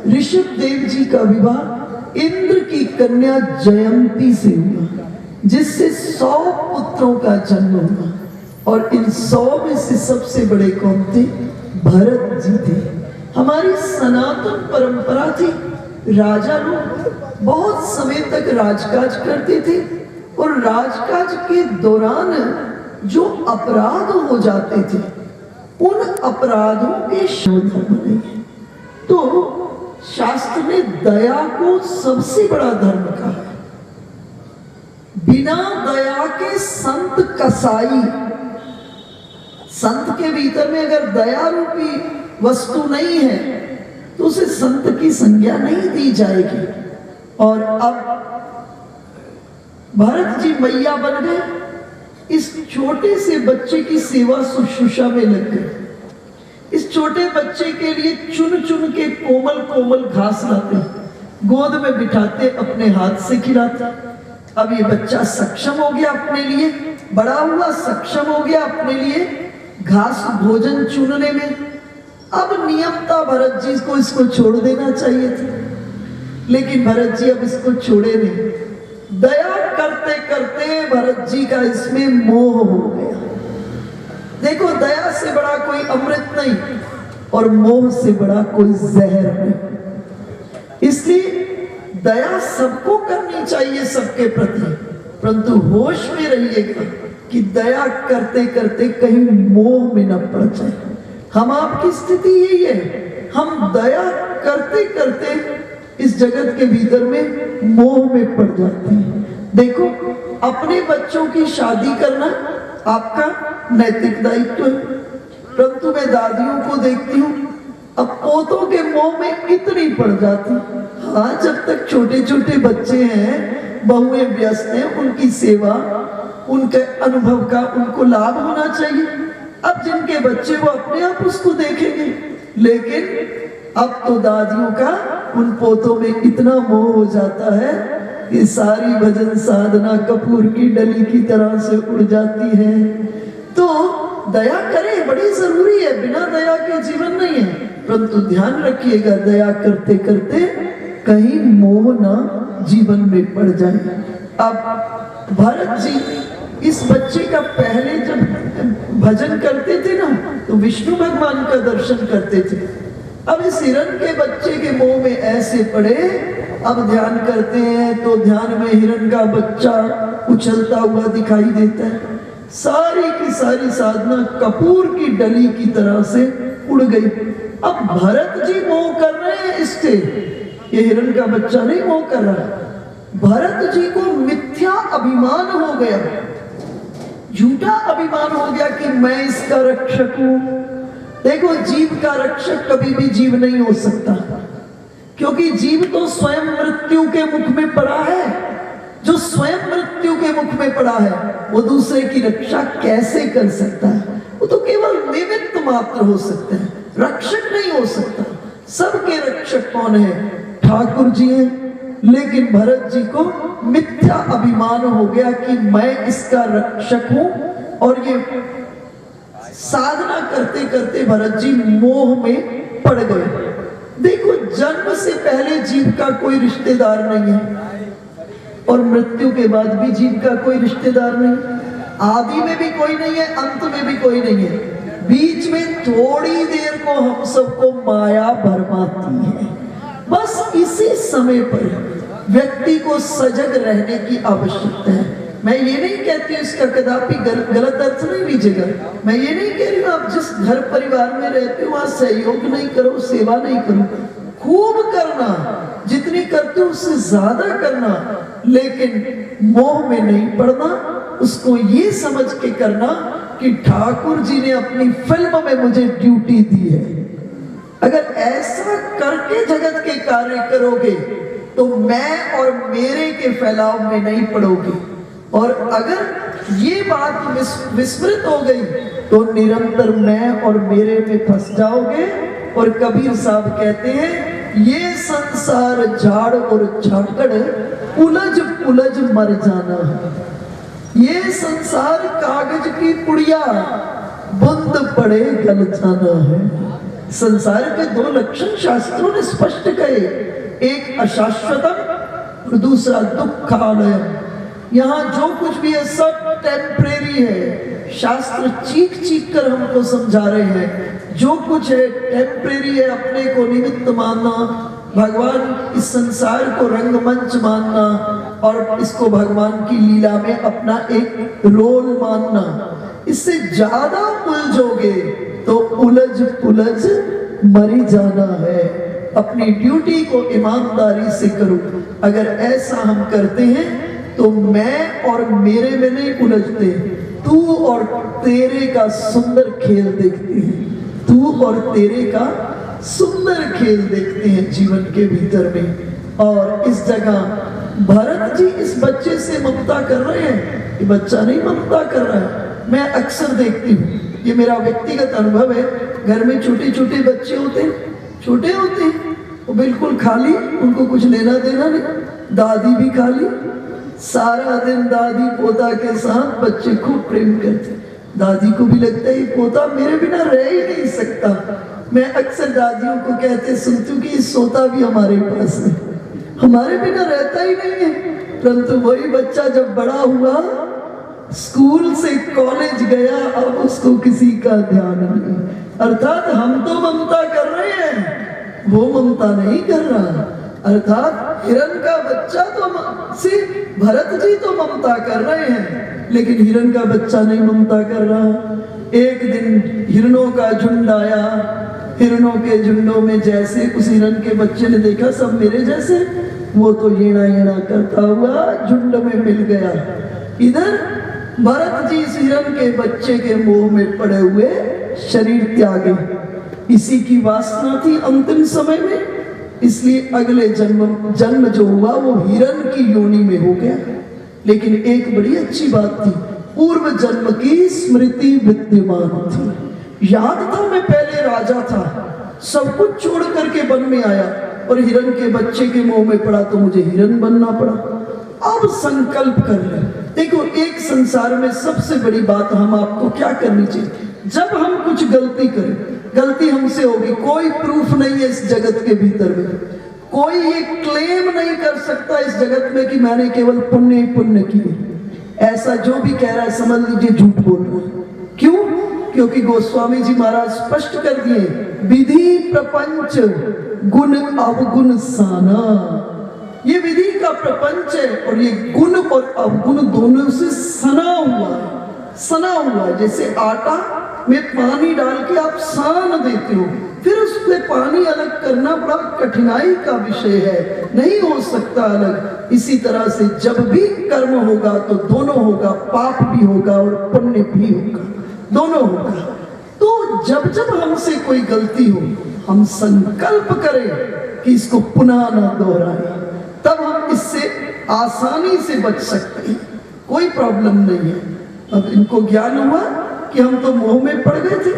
ऋषभ देव जी का विवाह इंद्र की कन्या जयंती से हुआ, जिससे 100 पुत्रों का जन्म हुआ। और इन 100 में से सबसे बड़े कौन थे? भरत जी थे। हमारी सनातन परंपरा थी, राजा लोग बहुत समय तक राजकाज करते थे और राजकाज के दौरान जो अपराध हो जाते थे उन अपराधों के शोधन नहीं है। तो शास्त्र ने दया को सबसे बड़ा धर्म कहा है। बिना दया के संत कसाई। संत के भीतर में अगर दया रूपी वस्तु नहीं है तो उसे संत की संज्ञा नहीं दी जाएगी। और अब भरत जी मैया बन गए, इस छोटे से बच्चे की सेवा शुश्रूषा में लग गए। इस छोटे बच्चे के लिए चुन चुन के कोमल कोमल घास लाते, गोद में बिठाते, अपने हाथ से खिलाते। अब ये बच्चा सक्षम हो गया अपने लिए, बड़ा हुआ, सक्षम हो गया अपने लिए घास भोजन चुनने में। अब नियम था भरत जी को इसको छोड़ देना चाहिए था, लेकिन भरत जी अब इसको छोड़े नहीं। दया करते करते भरत जी का इसमें मोह हो गया। देखो, दया से बड़ा कोई अमृत नहीं और मोह से बड़ा कोई जहर नहीं। इसलिए दया सबको करनी चाहिए, सबके प्रति, परंतु होश में रहिएगा कि दया करते करते कहीं मोह में न पड़ जाए। हम आपकी स्थिति यही है, हम दया करते करते इस जगत के भीतर में मोह में पड़ जाते हैं। देखो, अपने बच्चों की शादी करना आपका नैतिक दायित्व है, परंतु मैं दादियों को देखती हूँ अब पोतों के मोह में इतनी पड़ जाती। हाँ, जब तक छोटे छोटे बच्चे हैं, बहुएं व्यस्त हैं, उनकी सेवा, उनके अनुभव का उनको लाभ होना चाहिए। अब जिनके बच्चे वो अपने आप उसको देखेंगे, लेकिन अब तो दादियों का उन पोतों में इतना मोह हो जाता है कि सारी भजन साधना कपूर की डली की तरह से उड़ जाती है। तो दया करें, बड़ी जरूरी है, बिना दया के जीवन नहीं है, परंतु ध्यान रखिएगा दया करते करते कहीं मोह ना जीवन में पड़ जाए। अब भरत जी इस बच्चे का पहले जब भजन करते थे ना, तो विष्णु भगवान का दर्शन करते थे। अब इस हिरण के बच्चे के मोह में ऐसे पड़े, अब ध्यान करते हैं तो ध्यान में हिरण का बच्चा उछलता हुआ दिखाई देता है। सारी की सारी साधना कपूर की डली की तरह से उड़ गई। अब भरत जी मोह कर रहे हैं इससे, ये हिरण का बच्चा नहीं मोह कर रहा। भरत जी को मिथ्या अभिमान हो गया, झूठा अभिमान हो गया कि मैं इसका रक्षक हूं। देखो, जीव का रक्षक कभी भी जीव नहीं हो सकता, क्योंकि जीव तो स्वयं मृत्यु के मुख में पड़ा है। जो स्वयं मृत्यु के मुख में पड़ा है वो दूसरे की रक्षा कैसे कर सकता है? वो तो केवल निमित्त मात्र हो सकता है, रक्षक नहीं हो सकता। सबके रक्षक कौन है? ठाकुर जी हैं। लेकिन भरत जी को मिथ्या अभिमान हो गया कि मैं इसका रक्षक हूं, और ये साधना करते करते भरत जी मोह में पड़ गए। देखो, जन्म से पहले जीव का कोई रिश्तेदार नहीं है और मृत्यु के बाद भी जीव का कोई रिश्तेदार नहीं। आदि में भी कोई नहीं है, अंत में भी कोई नहीं है। बीच में थोड़ी देर को हम सबको माया भरमाती है। बस इसी समय पर व्यक्ति को सजग रहने की आवश्यकता है। मैं ये नहीं कहती इसका कदापि गलत अर्थ नहीं लीजिएगा। मैं ये नहीं कह रही हूँ आप जिस घर परिवार में रहते हो वहां सहयोग नहीं करो, सेवा नहीं करो, खूब करना, जितनी करते हो उससे ज्यादा करना, लेकिन मोह में नहीं पड़ना। उसको ये समझ के करना कि ठाकुर जी ने अपनी फिल्म में मुझे ड्यूटी दी है। अगर ऐसा करके जगत के कार्य करोगे तो मैं और मेरे के फैलाव में नहीं पड़ोगे, और अगर ये बात विस्मृत हो गई तो निरंतर मैं और मेरे में फंस जाओगे। और कबीर साहब कहते हैं, ये संसार झाड़ और झाकड़ उलझ उलझ मर जाना है। ये संसार कागज की पुड़िया बूंद पड़े गल जाना है। संसार के दो लक्षण शास्त्रों ने स्पष्ट कहे, एक अशाश्वतम और दूसरा दुखालय। यहाँ जो कुछ भी है सब टेम्परेरी है। शास्त्र चीख चीख कर हमको समझा रहे हैं जो कुछ है टेम्परेरी है। अपने को निमित्त मानना, भगवान इस संसार को रंगमंच मानना और इसको भगवान की लीला में अपना एक रोल मानना, इससे ज्यादा उलझोगे तो उलझ पुलझ मरी जाना है। अपनी ड्यूटी को ईमानदारी से करो। अगर ऐसा हम करते हैं तो मैं और मेरे में नहीं उलझते, तू और तेरे का सुंदर खेल देखते हैं। तू और तेरे का सुंदर खेल देखते हैं जीवन के भीतर में। और इस जगह भरत जी इस बच्चे से ममता कर रहे हैं, ये बच्चा नहीं ममता कर रहा है। मैं अक्सर देखती हूँ, ये मेरा व्यक्तिगत अनुभव है, घर में छोटे छोटे बच्चे होते हैं, छोटे होते हैं, वो बिल्कुल खाली, उनको कुछ लेना देना नहीं, दादी भी खाली, सारा दिन दादी पोता के साथ बच्चे खूब प्रेम करते। दादी को भी लगता है ये पोता मेरे बिना रह ही नहीं सकता। मैं अक्सर दादियों को कहते सुनती हूँ कि ये सोता भी हमारे पास है, हमारे बिना रहता ही नहीं है। परंतु वही बच्चा जब बड़ा हुआ, स्कूल से कॉलेज गया, अब उसको किसी का ध्यान नहीं। अर्थात हम तो ममता कर रहे हैं, वो ममता नहीं कर रहा। अर्थात हिरण का बच्चा तो भरत जी तो ममता कर रहे हैं, लेकिन हिरण का बच्चा नहीं ममता कर रहा। एक दिन हिरणों का झुंड आया, हिरणों के झुंडों में जैसे उस हिरण के बच्चे ने देखा सब मेरे जैसे, वो तो येना येना करता हुआ झुंड में मिल गया। इधर भरत जी इस हिरण के बच्चे के मोह में पड़े हुए शरीर त्यागे। इसी की वासना थी अंतिम समय में, इसलिए अगले जन्म जो हुआ वो हिरण की योनि में हो गया। लेकिन एक बड़ी अच्छी बात थी, पूर्व जन्म की स्मृति विद्यमान थी। याद था मैं पहले राजा था, सब कुछ छोड़ करके वन में आया और हिरण के बच्चे के मुंह में पड़ा तो मुझे हिरण बनना पड़ा। अब संकल्प कर ले। देखो, एक संसार में सबसे बड़ी बात हम आपको क्या करनी चाहिए, जब हम कुछ गलती करें, गलती हमसे होगी, कोई प्रूफ नहीं है इस जगत के भीतर में, कोई ये क्लेम नहीं कर सकता इस जगत में कि मैंने केवल पुण्य ही पुण्य किए। ऐसा जो भी कह रहा है समझ लीजिए झूठ बोल रहा है। क्यों? क्योंकि गोस्वामी जी महाराज स्पष्ट कर दिए, विधि प्रपंच गुण अवगुण साना। ये विधि का प्रपंच है और ये गुण और अवगुण दोनों से सना हुआ है। सना हुआ है, जैसे आटा में पानी डाल के आप सान देते हो, फिर उससे पानी अलग करना बड़ा कठिनाई का विषय है, नहीं हो सकता अलग। इसी तरह से जब भी कर्म होगा तो दोनों होगा, पाप भी होगा और पुण्य भी होगा, दोनों होगा। तो जब जब हमसे कोई गलती हो, हम संकल्प करें कि इसको पुनः न दोहराएं, तब हम इससे आसानी से बच सकते हैं, कोई प्रॉब्लम नहीं है। अब इनको ज्ञान हुआ कि हम तो मोह में पड़ गए थे,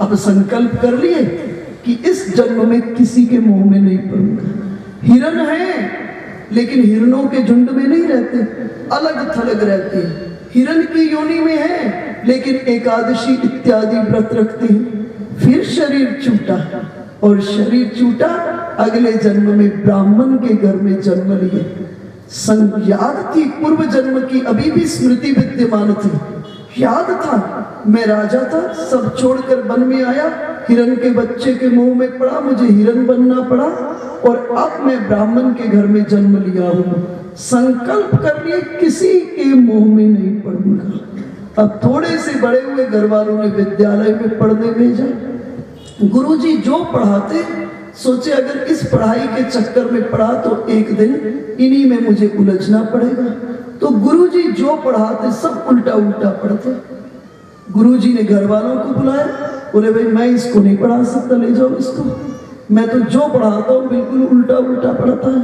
अब संकल्प कर लिए कि इस जन्म में किसी के मोह में नहीं पड़ूंगा। हिरण है लेकिन हिरणों के झुंड में नहीं रहते, अलग थलग रहते हैं। हिरण की योनि में है लेकिन एकादशी इत्यादि व्रत रखते हैं। फिर शरीर छूटा और शरीर छूटा, अगले जन्म में ब्राह्मण के घर में जन्म लिए। याद थी पूर्व जन्म की, अभी भी स्मृति विद्यमान थी। याद था मैं राजा था, सब छोड़कर वन में आया, हिरण के बच्चे के मुंह में पड़ा, मुझे हिरण बनना पड़ा और अब मैं ब्राह्मण के घर में जन्म लिया हूँ। संकल्प कर लिए किसी के मुंह में नहीं पड़ूंगा। अब थोड़े से बड़े हुए, घर वालों ने विद्यालय में पढ़ने भेजा। गुरुजी जो पढ़ाते, सोचे अगर इस पढ़ाई के चक्कर में पढ़ा तो एक दिन इन्हीं में मुझे उलझना पड़ेगा। तो गुरुजी जो पढ़ाते सब उल्टा उल्टा पढ़ते। गुरुजी ने घर वालों को बुलाया, बोले भाई मैं इसको नहीं पढ़ा सकता, ले जाओ इसको, मैं तो जो पढ़ाता हूँ बिल्कुल उल्टा उल्टा पढ़ता है।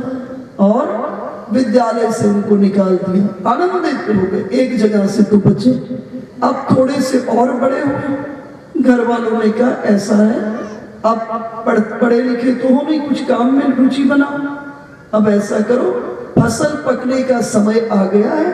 और विद्यालय से उनको निकाल दिया। आनंदित हो गए, एक जगह से तो बचे। अब थोड़े से और बड़े हुए, घर वालों ने कहा ऐसा है, अब पढ़े लिखे तो हो नहीं, कुछ काम में रुचि बनाओ। अब ऐसा करो, फसल पकने का समय आ गया है,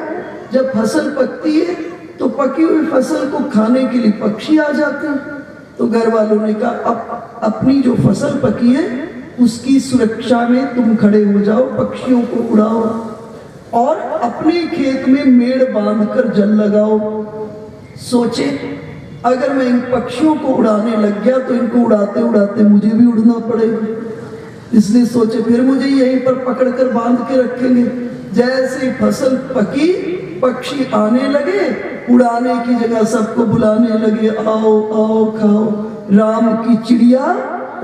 जब फसल पकती है तो पकी हुई फसल को खाने के लिए पक्षी आ जाते हैं। तो घर वालों ने कहा अब अपनी जो फसल पकी है उसकी सुरक्षा में तुम खड़े हो जाओ, पक्षियों को उड़ाओ। और अपने खेत में मेड़ बांधकर जल लगाओ। सोचे अगर मैं इन पक्षियों को उड़ाने लग गया तो इनको उड़ाते उड़ाते मुझे भी उड़ना पड़ेगा, इसलिए सोचे फिर मुझे यहीं पर पकड़कर बांध के रखेंगे। जैसे फसल पकी पक्षी आने लगे, उड़ाने की जगह सबको बुलाने लगे, आओ आओ खाओ राम की चिड़िया,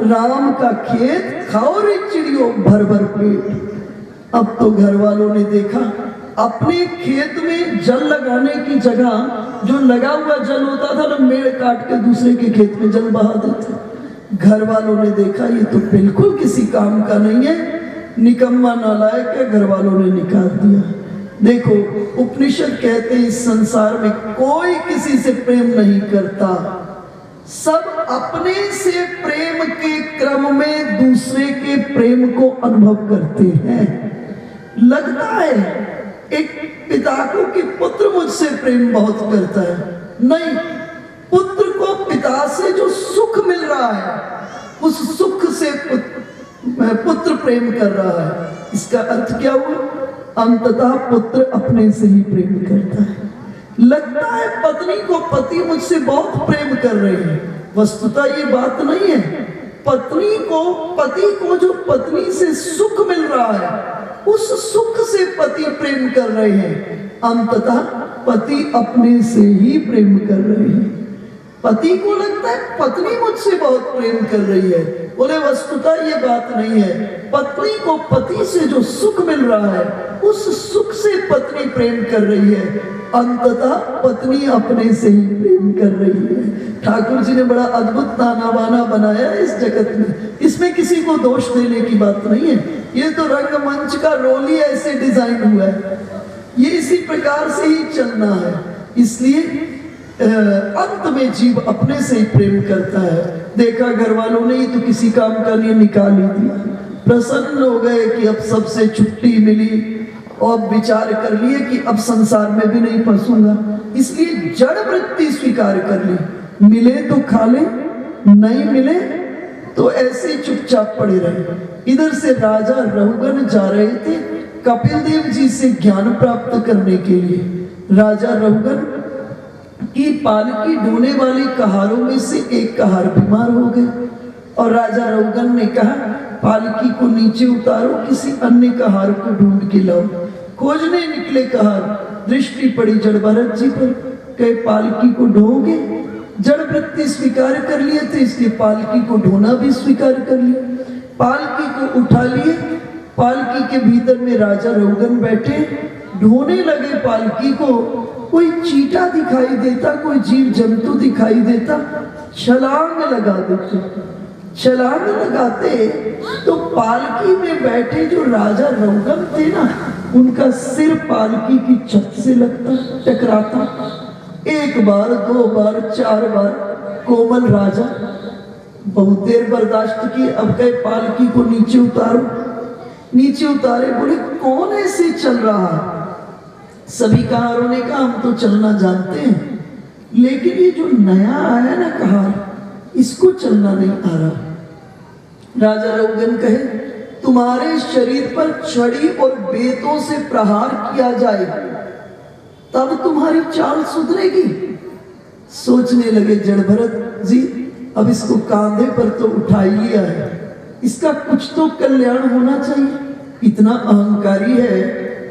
राम का खेत खाओ रे चिड़ियों भर भर पेट। अब तो घर वालों ने देखा अपने खेत में जल लगाने की जगह जो लगा हुआ जल होता था ना, मेड़ काट के दूसरे के खेत में जल बहा देते। घर वालों ने देखा ये तो बिल्कुल किसी काम का नहीं है, निकम्मा नालायक है, घर वालों ने निकाल दिया। देखो उपनिषद कहते हैं इस संसार में कोई किसी से प्रेम नहीं करता, सब अपने से प्रेम के क्रम में दूसरे के प्रेम को अनुभव करते हैं। लगता है एक पिता को कि पुत्र मुझसे प्रेम बहुत करता है, नहीं, पुत्र को पिता से जो सुख मिल रहा है उस सुख से पुत्र प्रेम कर रहा है। इसका अर्थ क्या हुआ? अंततः पुत्र अपने से ही प्रेम करता है। लगता है पत्नी को पति मुझसे बहुत प्रेम कर रहे हैं, वस्तुतः ये बात नहीं है। पत्नी को पति को जो पत्नी से सुख मिल रहा है उस सुख से पति प्रेम कर रहे हैं, अंततः पति अपने से ही प्रेम कर रहे हैं। पति को लगता है पत्नी मुझसे बहुत प्रेम कर रही है, बोले वस्तुतः ये बात नहीं है। पत्नी को पति से जो सुख मिल रहा है उस सुख से पत्नी प्रेम कर रही है, अंततः पत्नी अपने से ही प्रेम कर रही है। ठाकुर जी ने बड़ा अद्भुत ताना बाना बनाया इस जगत में, इसमें किसी को दोष देने की बात नहीं है, ये तो रंगमंच का रोल ही ऐसे डिजाइन हुआ है, ये इसी प्रकार से ही चलना है। इसलिए अंत में जीव अपने से ही प्रेम करता है। देखा घर वालों ने ही तो किसी काम का नहीं निकाल ही दिया, प्रसन्न हो गए कि अब सबसे छुट्टी मिली और विचार कर लिए कि अब संसार में भी नहीं फंसूंगा, इसलिए जड़ वृत्ति स्वीकार कर ली, मिले तो खा ले, नहीं मिले तो ऐसे ही चुपचाप पड़े रहे। इधर से राजा रहुगन जा रहे थे कपिल देव जी से ज्ञान प्राप्त करने के लिए। राजा रहुगन की पालकी ढोने वाले कहारों में से एक कहार बीमार हो गए और राजा रहुगन ने कहा पालकी को नीचे उतारो, किसी अन्य कहार को ढूंढ के लाओ। खोजने निकले कहार, दृष्टि पड़ी जड़ भरत जी पर, कहे पालकी को ढोगे? जड़ वृत्ति स्वीकार कर लिए थे इसलिए पालकी को ढोना भी स्वीकार कर लिया। पालकी को उठा लिए, पालकी के भीतर में राजा रहुगन बैठे, ढोने लगे पालकी को। कोई चींटा दिखाई देता, कोई जीव जंतु दिखाई देता, छलांग लगा देते। छलांग लगाते तो पालकी में बैठे जो राजा रहुगन थे ना, उनका सिर पालकी की छत से लगता, टकराता। एक बार, दो बार, चार बार कोमल राजा बहुत देर बर्दाश्त की, अब कहे पालकी को नीचे उतारो। नीचे उतारे, बोले कौन ऐसे चल रहा है? सभी कहारों ने कहा हम तो चलना जानते हैं, लेकिन ये जो नया आया ना कहार, इसको चलना नहीं आ रहा। राजा रहुगन कहे तुम्हारे शरीर पर छड़ी और बेतों से प्रहार किया जाए तब तुम्हारी चाल सुधरेगी। सोचने लगे जड़ भरत जी, अब इसको कांधे पर तो उठा ही लिया है, इसका कुछ तो कल्याण होना चाहिए। इतना अहंकारी है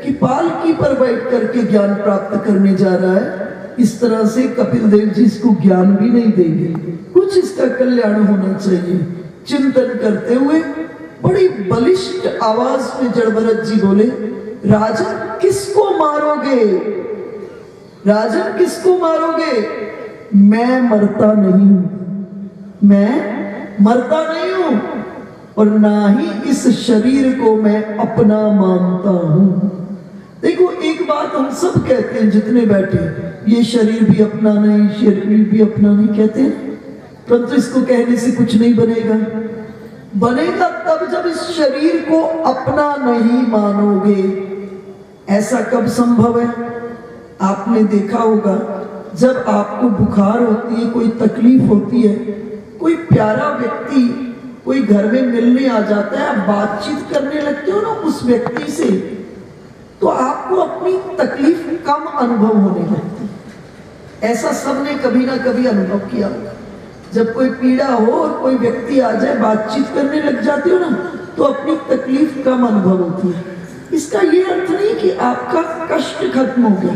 कि पालकी पर बैठ करके ज्ञान प्राप्त करने जा रहा है, इस तरह से कपिल देव जी इसको ज्ञान भी नहीं देंगे, कुछ इसका कल्याण होना चाहिए। चिंतन करते हुए बड़ी बलिष्ठ आवाज में जड़ भरत जी बोले राजन किसको मारोगे? राजन किसको मारोगे? मैं मरता नहीं हूं, मैं मरता नहीं हूं और ना ही इस शरीर को मैं अपना मानता हूं। देखो एक बात हम सब कहते हैं जितने बैठे, ये शरीर भी अपना नहीं, शरीर भी अपना नहीं कहते हैं, परंतु इसको कहने से कुछ नहीं बनेगा। बनेगा तब जब इस शरीर को अपना नहीं मानोगे। ऐसा कब संभव है? आपने देखा होगा जब आपको बुखार होती है, कोई तकलीफ होती है, कोई प्यारा व्यक्ति कोई घर में मिलने आ जाता है, आप बातचीत करने लगते हो ना उस व्यक्ति से, तो आप आपको अपनी तकलीफ कम अनुभव होने लगती है। ऐसा सबने कभी ना कभी अनुभव किया होगा। जब कोई पीड़ा हो और कोई व्यक्ति आ जाए, बातचीत करने लग जाते हो ना, तो अपनी तकलीफ कम अनुभव होती है। इसका ये अर्थ नहीं कि आपका कष्ट खत्म हो गया,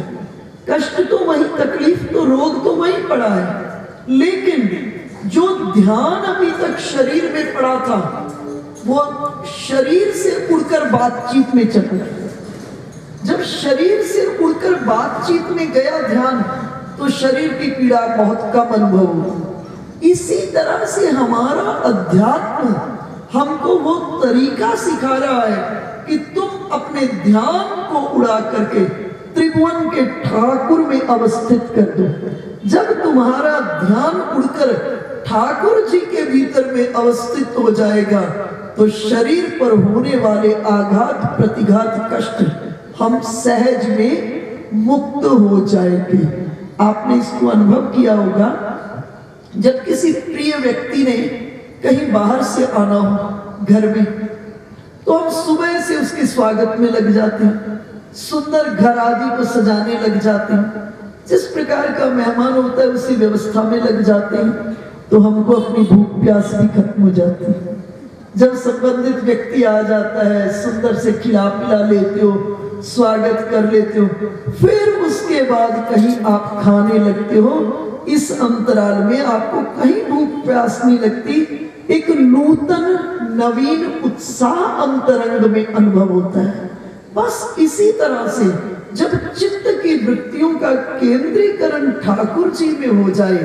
कष्ट तो वही, तकलीफ तो, रोग तो वही पड़ा है, लेकिन जो ध्यान अभी तक शरीर में पड़ा था वो शरीर से उड़कर बातचीत में चला गया। जब शरीर से उड़कर बातचीत में गया ध्यान, तो शरीर की पीड़ा बहुत कम अनुभव हुई। इसी तरह से हमारा अध्यात्म हमको वो तरीका सिखा रहा है कि तुम अपने ध्यान को उड़ा करके त्रिभुवन के ठाकुर में अवस्थित कर दो। जब तुम्हारा ध्यान उड़कर ठाकुर जी के भीतर में अवस्थित हो जाएगा, तो शरीर पर होने वाले आघात, प्रतिघात, कष्ट हम सहज में मुक्त हो जाएंगे। आपने इसको अनुभव किया होगा, जब किसी प्रिय व्यक्ति ने कहीं बाहर से आना हो घर में, तो हम सुबह से उसके स्वागत में लग जाते हैं, सुंदर घर आदि को सजाने लग जाते हैं, जिस प्रकार का मेहमान होता है उसी व्यवस्था में लग जाते हैं, तो हमको अपनी भूख प्यास भी खत्म हो जाती है। जब संबंधित व्यक्ति आ जाता है, सुंदर से खिला पिला लेते हो, स्वागत कर लेते हो, फिर उसके बाद कहीं आप खाने लगते हो। इस अंतराल में आपको कहीं भूख प्यास नहीं लगती, एक नूतन नवीन उत्साह अंतरंग में अनुभव होता है। बस इसी तरह से जब चित्त की वृत्तियों का केंद्रीकरण ठाकुर जी में हो जाए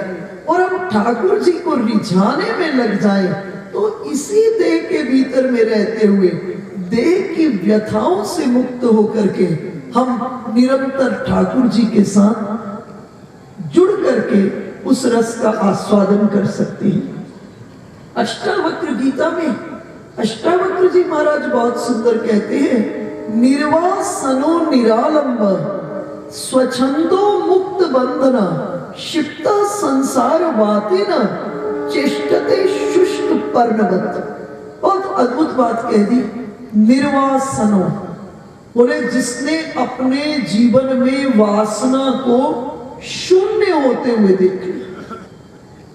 और हम ठाकुर जी को रिझाने में लग जाए, तो इसी देह के भीतर में रहते हुए देह की व्यथाओं से मुक्त होकर के हम निरंतर ठाकुर जी के साथ जुड़ करके उस रस का आस्वादन कर सकते हैं। अष्टावक्र गीता में अष्टावक्र जी महाराज बहुत सुंदर कहते हैं, निर्वासनो निरालंब स्वच्छंदो मुक्त बंधना क्षिप्ता संसार वातेन चेष्टते शुष्क पर्णवत। बहुत अद्भुत बात कह दी। निर्वासनो बोले जिसने अपने जीवन में वासना को शून्य होते हुए देख लिया,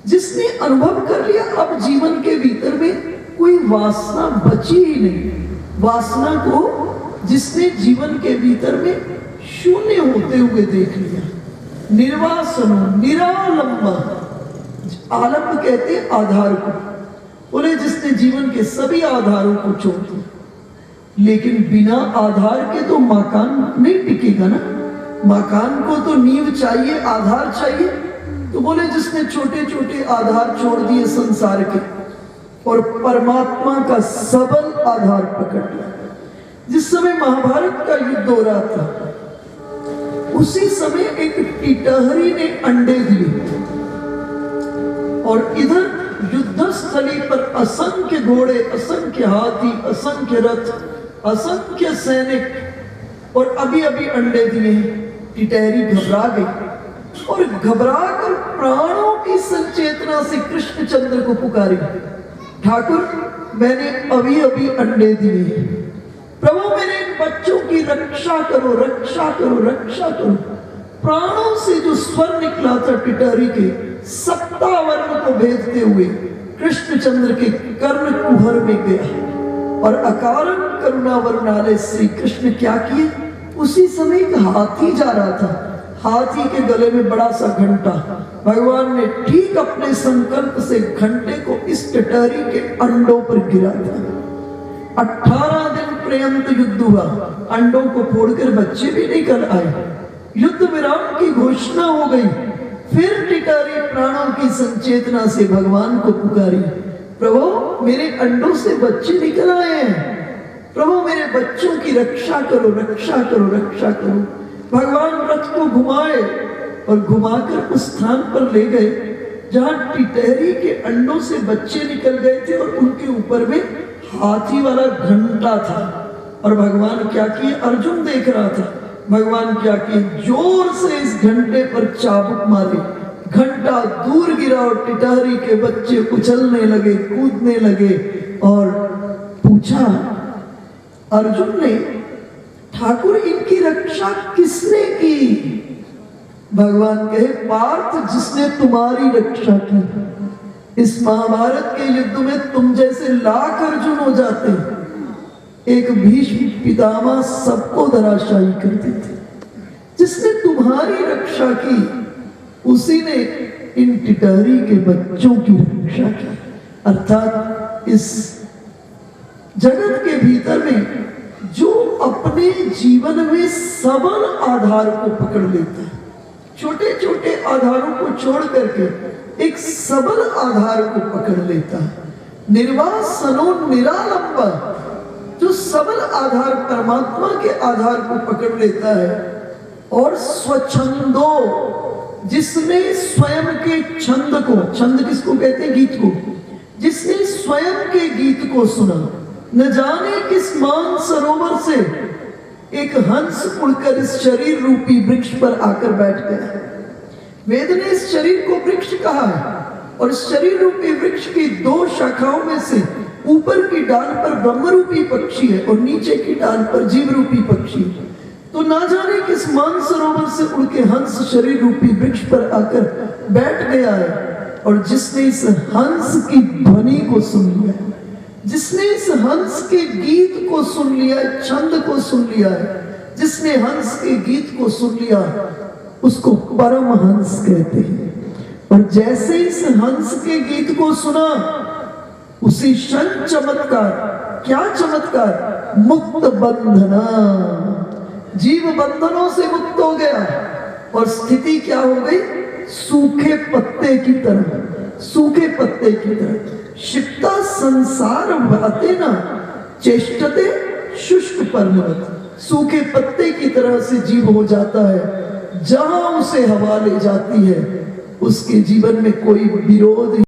जिसने अनुभव कर लिया अब जीवन के भीतर में कोई वासना बची ही नहीं, वासना को जिसने जीवन के भीतर में शून्य होते हुए देख लिया। निर्वासनो निरालंब, आलंब कहते हैं आधार को, बोले जिसने जीवन के सभी आधारों को छोड़ दिया। लेकिन बिना आधार के तो मकान नहीं टिकेगा ना, मकान को तो नींव चाहिए, आधार चाहिए। तो बोले जिसने छोटे छोटे आधार छोड़ दिए संसार के और परमात्मा का सबल आधार पकड़ लिया। जिस समय महाभारत का युद्ध हो रहा था, उसी समय एक टिटहरी ने अंडे दिए और इधर युद्ध स्थली पर असंख्य घोड़े, असंख्य हाथी, असंख्य रथ, असंख्य सैनिक और अभी अभी अंडे दिए। टिटहरी घबरा गई और घबरा कर प्राणों की संचेतना से कृष्णचंद्र को पुकारी, ठाकुर मैंने अभी अभी अंडे दिए, प्रभु मेरे बच्चों की रक्षा करो, रक्षा करो, रक्षा करो। प्राणों से जो स्वर निकला था टिटहरी के, सप्तावर्ण को भेदते हुए कृष्णचंद्र के कर्ण कुहर में गया और अकारण करुणा वरुणालय श्री कृष्ण क्या किए, उसी समय एक हाथी जा रहा था, हाथी के गले में बड़ा सा घंटा, भगवान ने ठीक अपने संकल्प से घंटे को इस टिटहरी के अंडों पर गिरा दिया। 18 दिन पर्यंत युद्ध हुआ, अंडों को फोड़कर बच्चे भी निकल आए, युद्ध विराम की घोषणा हो गई। फिर टिटहरी प्राणों की संचेतना से भगवान को पुकारी, प्रभु मेरे अंडों से बच्चे निकल आए हैं, प्रभु मेरे बच्चों की रक्षा करो, रक्षा करो, रक्षा करो। भगवान रथ को घुमाए और घुमाकर उस स्थान पर ले गए जहां टिटहरी के अंडों से बच्चे निकल गए थे और उनके ऊपर में हाथी वाला घंटा था। और भगवान क्या किए, अर्जुन देख रहा था, भगवान क्या किए, जोर से इस घंटे पर चाबुक मारे, घंटा दूर गिरा और टिटहरी के बच्चे उछलने लगे, कूदने लगे। और पूछा अर्जुन ने, ठाकुर इनकी रक्षा किसने की? भगवान कहे पार्थ जिसने तुम्हारी रक्षा की। इस महाभारत के युद्ध में तुम जैसे लाख अर्जुन हो जाते, एक भीष्म पितामह सबको धराशायी कर देते। जिसने तुम्हारी रक्षा की उसी ने इन टिटहरी के बच्चों की रक्षा की। अर्थात इस जगत के भीतर में जो अपने जीवन में सबल आधार को पकड़ लेता है, छोटे छोटे आधारों को छोड़ करके एक सबल आधार को पकड़ लेता है, निर्वासनो निरालंब, जो सबल आधार परमात्मा के आधार को पकड़ लेता है, और स्वच्छंदो, जिसने स्वयं के छंद को, छंद किसको कहते हैं? गीत को, जिसने स्वयं के गीत को सुना। न जाने किस मान सरोवर से एक हंस उड़कर इस शरीर रूपी वृक्ष पर आकर बैठ गया। वेद ने इस शरीर को वृक्ष कहा है, और शरीर रूपी वृक्ष की दो शाखाओं में से ऊपर की डाल पर ब्रह्म रूपी पक्षी है और नीचे की डाल पर जीव रूपी पक्षी है। तो ना जाने किस मान सरोवर से उड़ के हंस शरीर रूपी वृक्ष पर आकर बैठ गया है, और जिसने इस हंस की ध्वनि को सुन लिया, जिसने इस हंस के गीत को सुन लिया, छंद को सुन लिया है, जिसने हंस के गीत को सुन लिया, उसको परम हंस कहते हैं। और जैसे इस हंस के गीत को सुना, उसी क्षण चमत्कार, क्या चमत्कार? मुक्त बंधना, जीव बंधनों से मुक्त हो गया, और स्थिति क्या हो गई? सूखे पत्ते की तरह, सूखे पत्ते की तरह। क्षिप्ता संसार वाते न चेष्टते शुष्क पर्णवत, सूखे पत्ते की तरह से जीव हो जाता है। जहां उसे हवा ले जाती है, उसके जीवन में कोई विरोध